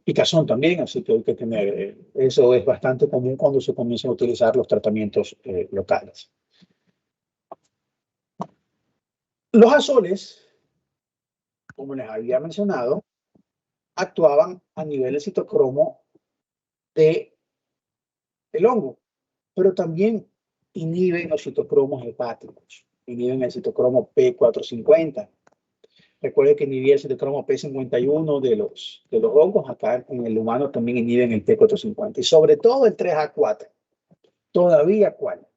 picazón también, así que hay que tener, eso es bastante común cuando se comienzan a utilizar los tratamientos locales. Los azoles, como les había mencionado, actuaban a nivel de citocromo del hongo, pero también inhiben los citocromos hepáticos, inhiben el citocromo P450. Recuerde que inhibía el citocromo P51 de los hongos, acá en el humano también inhiben el P450 y sobre todo el 3A4. Todavía, ¿cuál?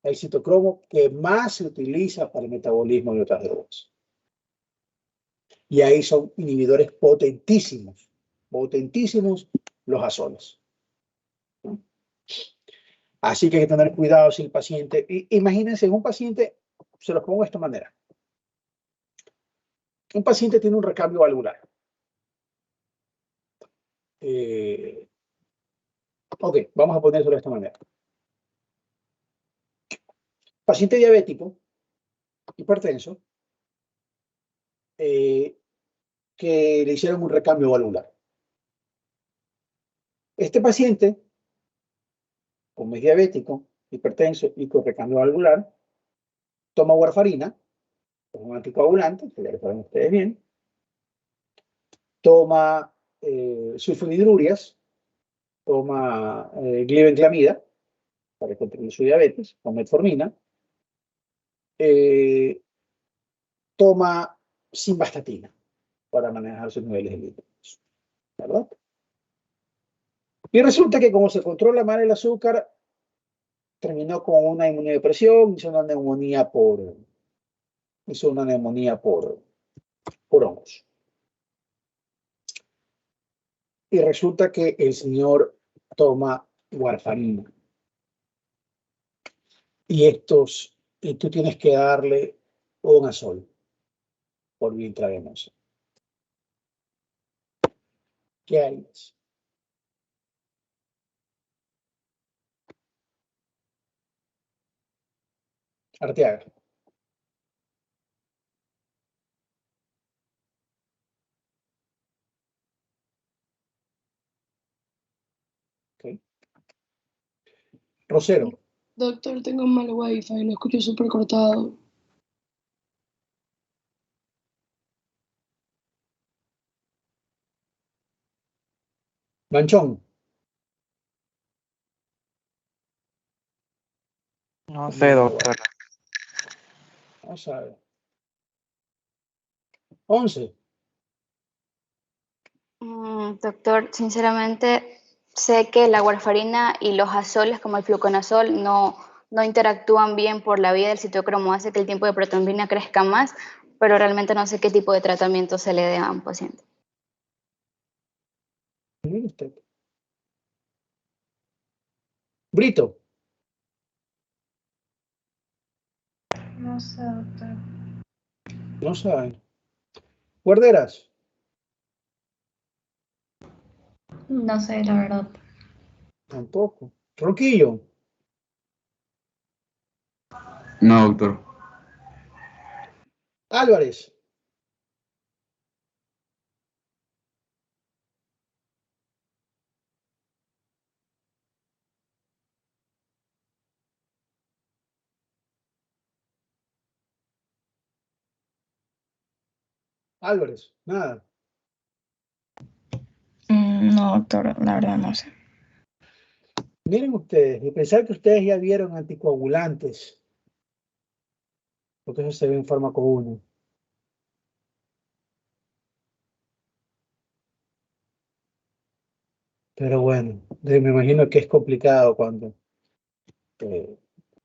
El citocromo que más se utiliza para el metabolismo de otras drogas. Y ahí son inhibidores potentísimos los azoles. Así que hay que tener cuidado si el paciente, imagínense, un paciente, se los pongo de esta manera. Un paciente tiene un recambio valvular. Ok, vamos a ponerlo de esta manera. Paciente diabético, hipertenso, que le hicieron un recambio valvular. Este paciente, como es diabético, hipertenso y con recambio valvular, toma warfarina, es un anticoagulante, que ya lo saben ustedes bien, toma sulfonidurias, toma glibenclamida para controlar su diabetes, con metformina, toma simvastatina para manejar sus niveles de lípidos, ¿verdad? Y resulta que como se controla mal el azúcar, terminó con una inmunodepresión, hizo una neumonía por hongos. Y resulta que el señor toma warfarina. Y tú tienes que darle un azol por vía intravenosa. ¿Qué hay? Arteaga. Okay. Rosero. Doctor, tengo mal wifi, lo escucho súper cortado. Manchón. No sé, doctor. Vamos a ver. 11. Doctor, sinceramente sé que la warfarina y los azoles como el fluconazol no interactúan bien por la vía del citocromo, hace que el tiempo de protrombina crezca más, pero realmente no sé qué tipo de tratamiento se le dé a un paciente. Mire usted. Brito. No sé, doctor. No sabe. Guarderas. No sé, la verdad. Tampoco. Ronquillo. No, doctor. Álvarez. Álvarez. Nada. No, doctor, la verdad no sé. Miren ustedes, y pensar que ustedes ya vieron anticoagulantes, porque eso se ve en fármaco 1. Pero bueno, me imagino que es complicado cuando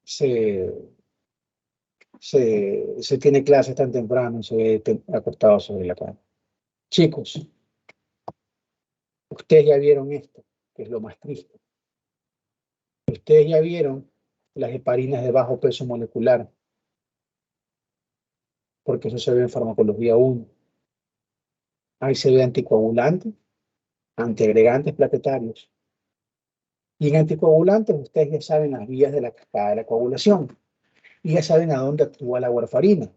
se se tiene clases tan temprano, se ve acostado sobre la cama. Chicos, ustedes ya vieron esto, que es lo más triste. Ustedes ya vieron las heparinas de bajo peso molecular, porque eso se ve en farmacología 1. Ahí se ve anticoagulantes, antiagregantes plaquetarios. Y en anticoagulantes ustedes ya saben las vías de la cascada de la coagulación y ya saben a dónde actúa la warfarina.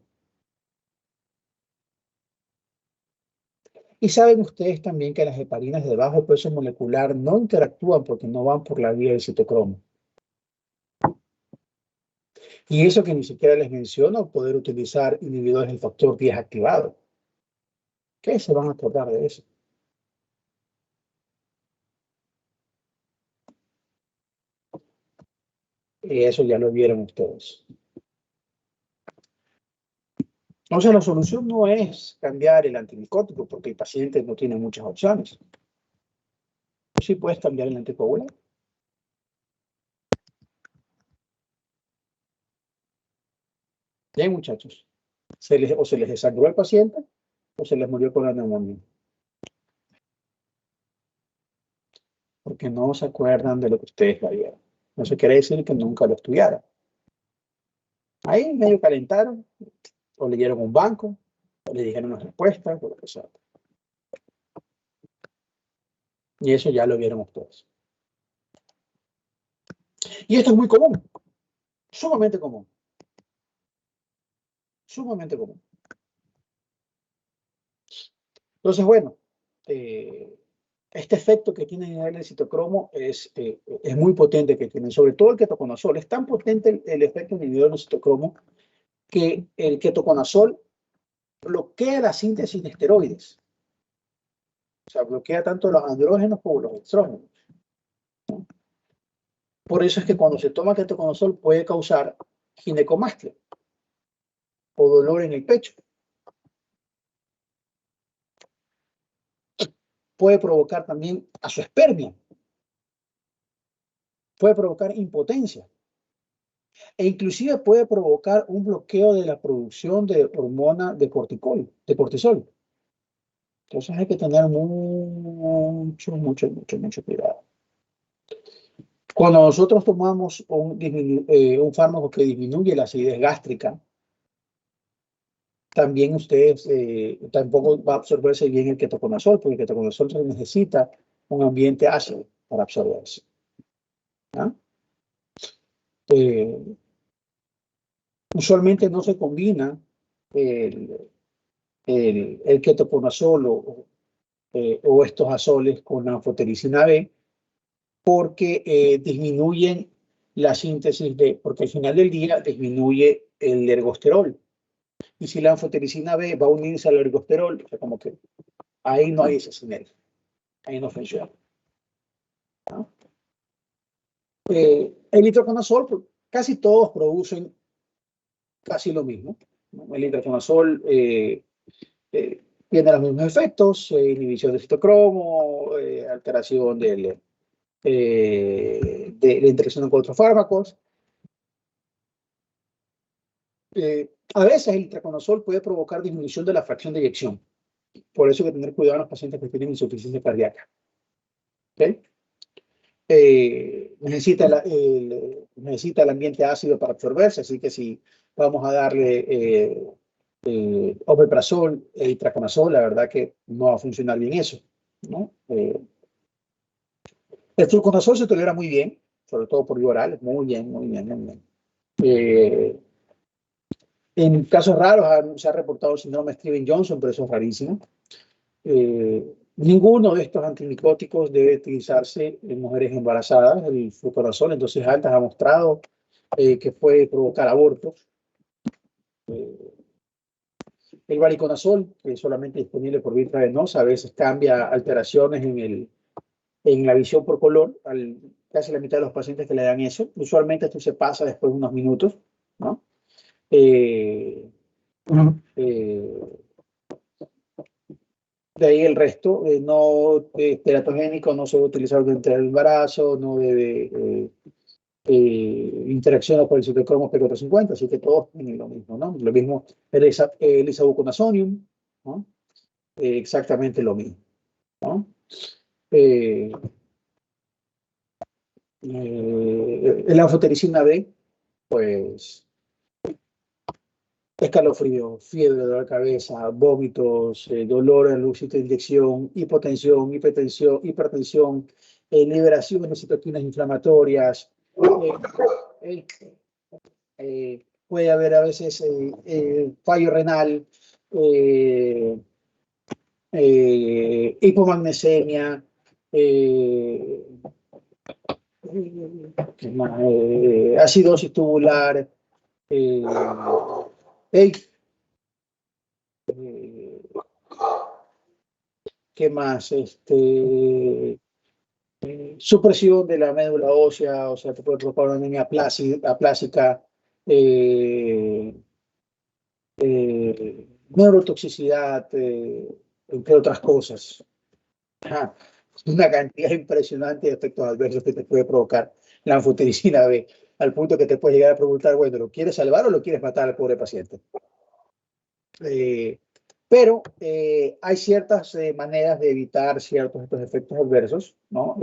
Y saben ustedes también que las heparinas de bajo peso molecular no interactúan porque no van por la vía del citocromo. Y eso que ni siquiera les menciono, poder utilizar inhibidores del factor 10 activado. ¿Qué se van a acordar de eso? Y eso ya lo vieron ustedes. Entonces la solución no es cambiar el antimicótico porque el paciente no tiene muchas opciones. Sí puedes cambiar el anticoagulante. Bien, muchachos. O se les desangró el paciente o se les murió con la neumonía. Porque no se acuerdan de lo que ustedes vieron. No se quiere decir que nunca lo estudiaron. Ahí medio calentaron, o leyeron un banco, o le dijeron las respuestas, o lo que sea. Y eso ya lo vieron ustedes. Y esto es muy común, sumamente común. Sumamente común. Entonces, bueno, este efecto que tiene en el citocromo es muy potente que tiene, sobre todo el ketoconazol. Es tan potente el efecto inhibidor del citocromo que el ketoconazol bloquea la síntesis de esteroides. O sea, bloquea tanto los andrógenos como los estrógenos. ¿No? Por eso es que cuando se toma ketoconazol puede causar ginecomastia o dolor en el pecho. Puede provocar también azoospermia. Puede provocar impotencia. E inclusive puede provocar un bloqueo de la producción de hormona de cortisol. Entonces hay que tener mucho cuidado. Cuando nosotros tomamos un fármaco que disminuye la acidez gástrica, también ustedes tampoco va a absorberse bien el ketoconazol, porque el ketoconazol necesita un ambiente ácido para absorberse. ¿Ah? Usualmente no se combina el ketoconazol o estos azoles con la anfotericina B porque disminuyen la síntesis porque al final del día disminuye el ergosterol. Y si la anfotericina B va a unirse al ergosterol, o sea, como que ahí no hay esa sinergia, ahí no funciona. ¿No? El itraconazol, pues, casi todos producen casi lo mismo, ¿no? El itraconazol tiene los mismos efectos, inhibición del citocromo, alteración de la interacción con otros fármacos. A veces el itraconazol puede provocar disminución de la fracción de eyección. Por eso hay que tener cuidado en los pacientes que tienen insuficiencia cardíaca. ¿Okay? Necesita el ambiente ácido para absorberse, así que si vamos a darle omeprazol e itraconazol, la verdad que no va a funcionar bien eso, ¿no? El fluconazol se tolera muy bien, sobre todo por vía oral, muy bien. En casos raros se ha reportado el síndrome Steven-Johnson, pero eso es rarísimo. Ninguno de estos antimicóticos debe utilizarse en mujeres embarazadas. El fluconazol en dosis altas ha mostrado que puede provocar abortos. El variconazol, que es solamente disponible por vía intravenosa, a veces cambia alteraciones en la visión por color. Casi la mitad de los pacientes que le dan eso. Usualmente esto se pasa después de unos minutos, ¿no? De ahí el resto, no teratogénico, no se debe utilizar durante el embarazo, no debe interacciona con el citocromo P450, así que todos tienen lo mismo, ¿no? Lo mismo el isobuconazonium, ¿no? Exactamente lo mismo, ¿no? La anfotericina B, pues, escalofrío, fiebre, dolor de cabeza, vómitos, dolor al sitio de inyección, hipotensión, hipertensión, liberación de citoquinas inflamatorias. Puede haber a veces fallo renal, hipomagnesemia, acidosis tubular, eh, eh, ¿qué más? Supresión de la médula ósea, o sea, te puede provocar una anemia aplásica, neurotoxicidad, entre otras cosas. Ajá. Una cantidad impresionante de efectos adversos que te puede provocar la anfotericina B, al punto que te puedes llegar a preguntar, bueno, ¿lo quieres salvar o lo quieres matar al pobre paciente? Pero hay ciertas maneras de evitar ciertos estos efectos adversos, ¿no?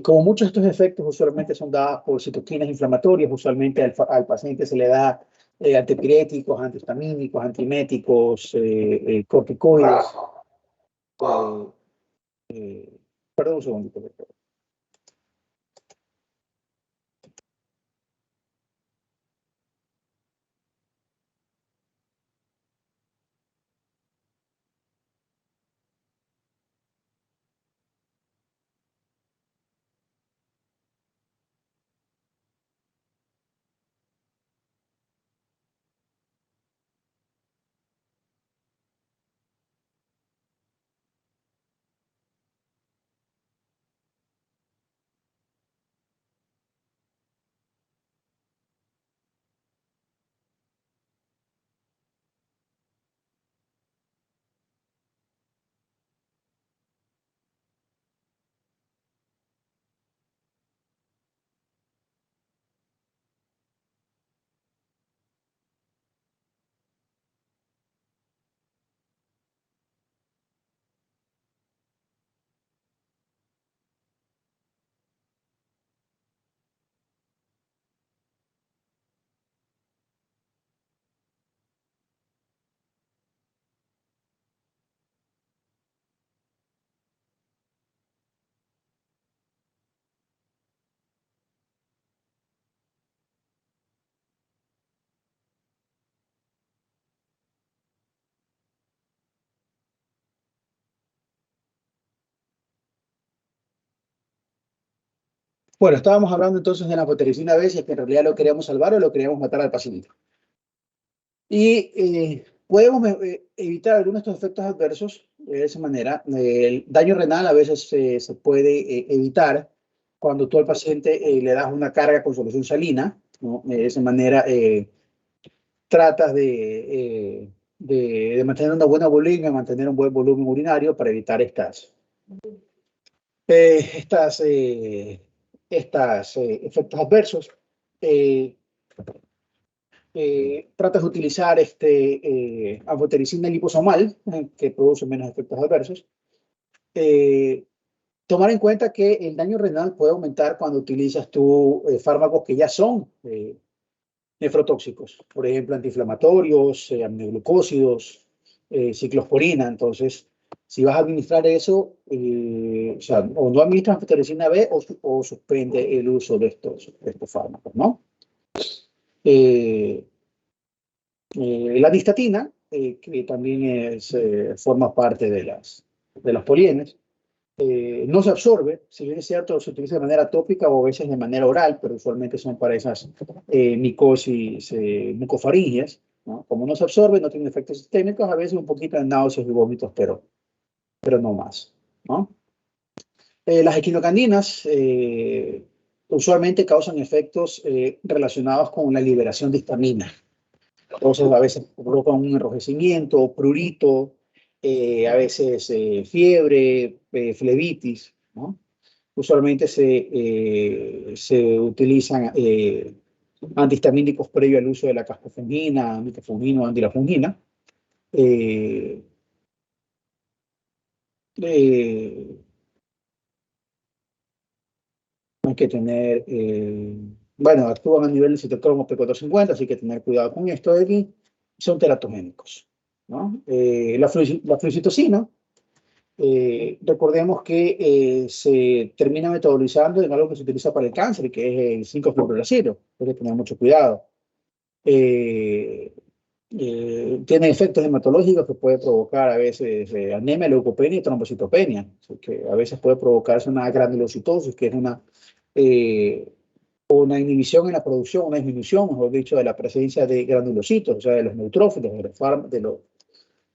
Como muchos de estos efectos usualmente son dados por citoquinas inflamatorias, usualmente al paciente se le da antipiréticos, antihistamínicos, antieméticos, corticoides. Perdón un segundito, por favor. Bueno, estábamos hablando entonces de la anfotericina B, si es que en realidad lo queríamos salvar o lo queríamos matar al paciente. Y podemos evitar algunos de estos efectos adversos de esa manera. El daño renal a veces se puede evitar cuando tú al paciente le das una carga con solución salina, ¿no? De esa manera tratas de mantener una buena volumen, mantener un buen volumen urinario para evitar estos efectos adversos. Tratas de utilizar anfotericina liposomal, que produce menos efectos adversos. Tomar en cuenta que el daño renal puede aumentar cuando utilizas fármacos que ya son nefrotóxicos, por ejemplo, antiinflamatorios, aminoglucósidos, ciclosporina. Entonces, si vas a administrar eso, o sea, o no administras anfotericina B o suspende el uso de estos fármacos, ¿no? La distatina, que también forma parte de los polienes, no se absorbe, si bien es cierto, se utiliza de manera tópica o a veces de manera oral, pero usualmente son para esas micosis mucofaringias, ¿no? Como no se absorbe, no tiene efectos sistémicos, a veces un poquito de náuseas y vómitos, pero no más, ¿no? Las equinocandinas usualmente causan efectos relacionados con la liberación de histamina. Entonces, a veces provocan un enrojecimiento, prurito, a veces fiebre, flebitis, ¿no? Usualmente se utilizan antihistamínicos previo al uso de la caspofungina, metformina o antilafungina. Eh, eh, Hay que tener, bueno, actúan a nivel del citocromo P450, así que tener cuidado con esto de aquí. Son teratogénicos, ¿no? La flucitocina, recordemos que se termina metabolizando en algo que se utiliza para el cáncer, que es el 5-fluoruracilo. Hay que tener mucho cuidado. Eh, Tiene efectos hematológicos que puede provocar a veces anemia, leucopenia y trombocitopenia, así que a veces puede provocarse una granulocitosis, que es una inhibición en la producción, una disminución, mejor dicho, de la presencia de granulocitos, o sea, de los neutrófilos,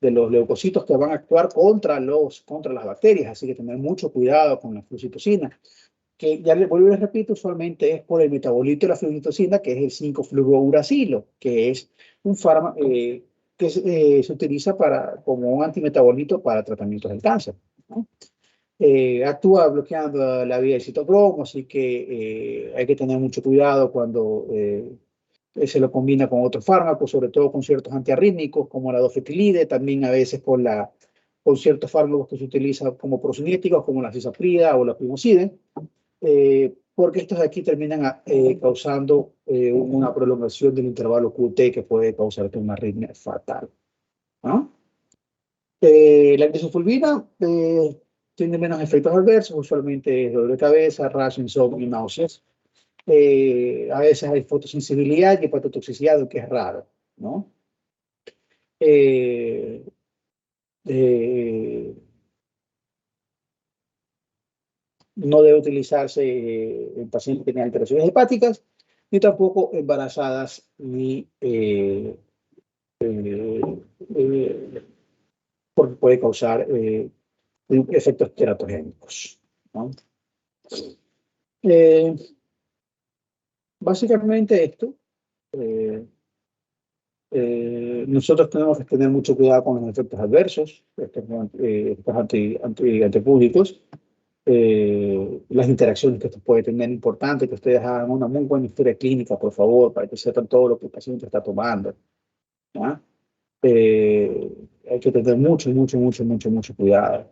de los leucocitos que van a actuar contra las bacterias, así que tener mucho cuidado con la flucitocina, que ya le vuelvo y les repito, usualmente es por el metabolito de la flucitocina, que es el 5-fluorouracilo, que es un fármaco que se utiliza como un antimetabolito para tratamientos del cáncer, ¿no? Actúa bloqueando la vía del citocromo, así que hay que tener mucho cuidado cuando se lo combina con otros fármacos, sobre todo con ciertos antiarrítmicos como la dofetilide, también a veces con ciertos fármacos que se utilizan como procinéticos, como la cisaprida o la primocide, porque estos de aquí terminan causando una prolongación del intervalo QT que puede causarte una arritmia fatal, ¿no? La grisofulvina tiene menos efectos adversos, usualmente es dolor de cabeza, rash, insomnio y náuseas. A veces hay fotosensibilidad y hepatotoxicidad, lo que es raro, ¿no? Eh, eh, no debe utilizarse en pacientes que tienen alteraciones hepáticas, ni tampoco embarazadas ni eh, porque puede causar efectos teratogénicos, ¿no? Eh, Básicamente esto. eh, Nosotros tenemos que tener mucho cuidado con los efectos adversos, estos antipúdicos, las interacciones que esto puede tener. Importante que ustedes hagan una muy buena historia clínica, por favor, para que sepan todo lo que el paciente está tomando, ¿ya? Hay que tener mucho, mucho, mucho, mucho, mucho cuidado.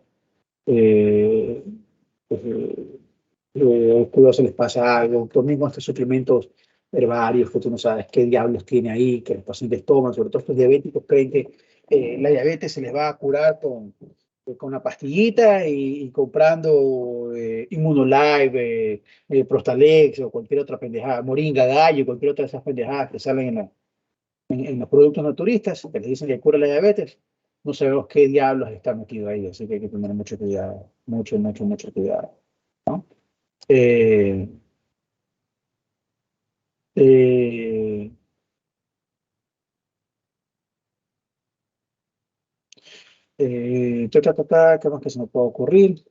Eh, eh, Cuidado se les pasa algo, también con estos suplementos herbarios que tú no sabes qué diablos tiene ahí, que los pacientes toman, sobre todo estos diabéticos creen que la diabetes se les va a curar con una pastillita y comprando Immunolive, Prostalex o cualquier otra pendejada, Moringa Gallo, cualquier otra de esas pendejadas que salen en los productos naturistas, que les dicen que cura la diabetes. No sabemos qué diablos está metido ahí, así que hay que tener mucho cuidado, mucho, mucho, mucho cuidado, ¿no? Eh, eh, ¿Qué más que se me puede ocurrir?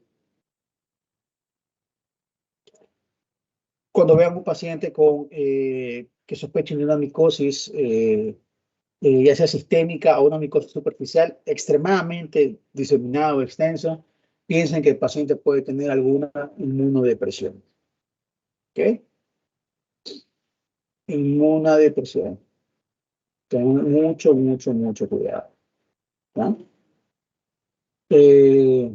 Cuando vean un paciente que sospechen de una micosis, ya sea sistémica o una micosis superficial extremadamente diseminada o extensa, piensen que el paciente puede tener alguna inmunodepresión. ¿Ok? Inmunodepresión. Tengan mucho, mucho, mucho cuidado, ¿no? Eh,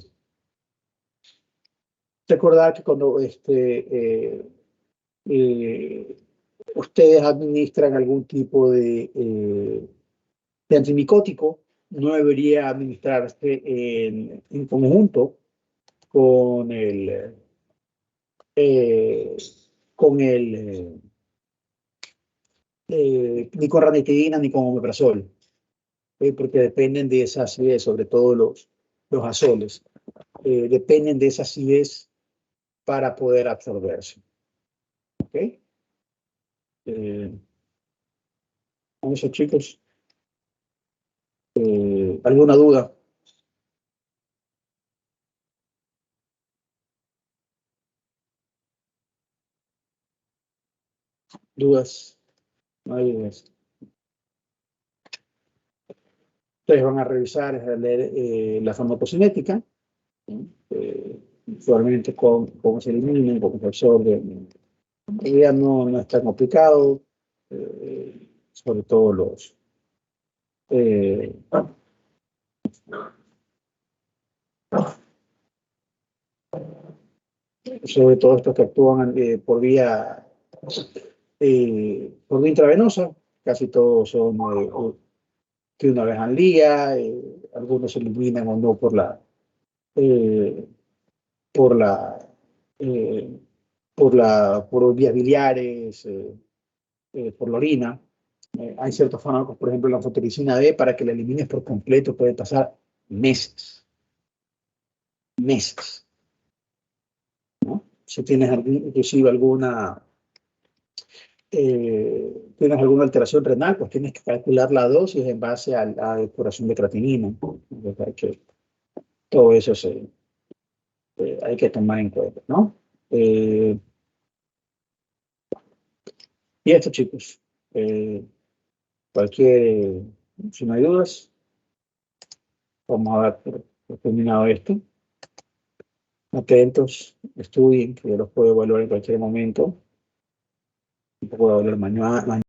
Recordar que cuando ustedes administran algún tipo de antimicótico, no debería administrarse en conjunto con eh, con ni con ranitidina ni con omeprazol, porque dependen de esa acidez, sobre todo los azoles, dependen de esa acidez para poder absorberse. ¿Ok? Con eso, chicos, ¿alguna duda? ¿Dudas? No hay dudas. Ustedes van a revisar, a leer la farmacocinética, ¿sí? usualmente cómo se eliminan, cómo se absorben. Ya no es tan complicado, sobre todo sobre todo estos que actúan por vía intravenosa, casi todos son que una vez al día, algunos se eliminan o no eh, por la, eh, por vías biliares, por la orina. Hay ciertos fármacos, por ejemplo, la anfotericina D, para que la elimines por completo puede pasar meses. Meses. ¿No? Si tienes inclusive tienes alguna alteración renal, pues tienes que calcular la dosis en base a la depuración de creatinina. Que todo eso hay que tomar en cuenta, ¿no? Y esto, chicos, si no hay dudas, vamos a dar por terminado esto. Atentos, estudien, que yo los puedo evaluar en cualquier momento. Puedo evaluar mañana.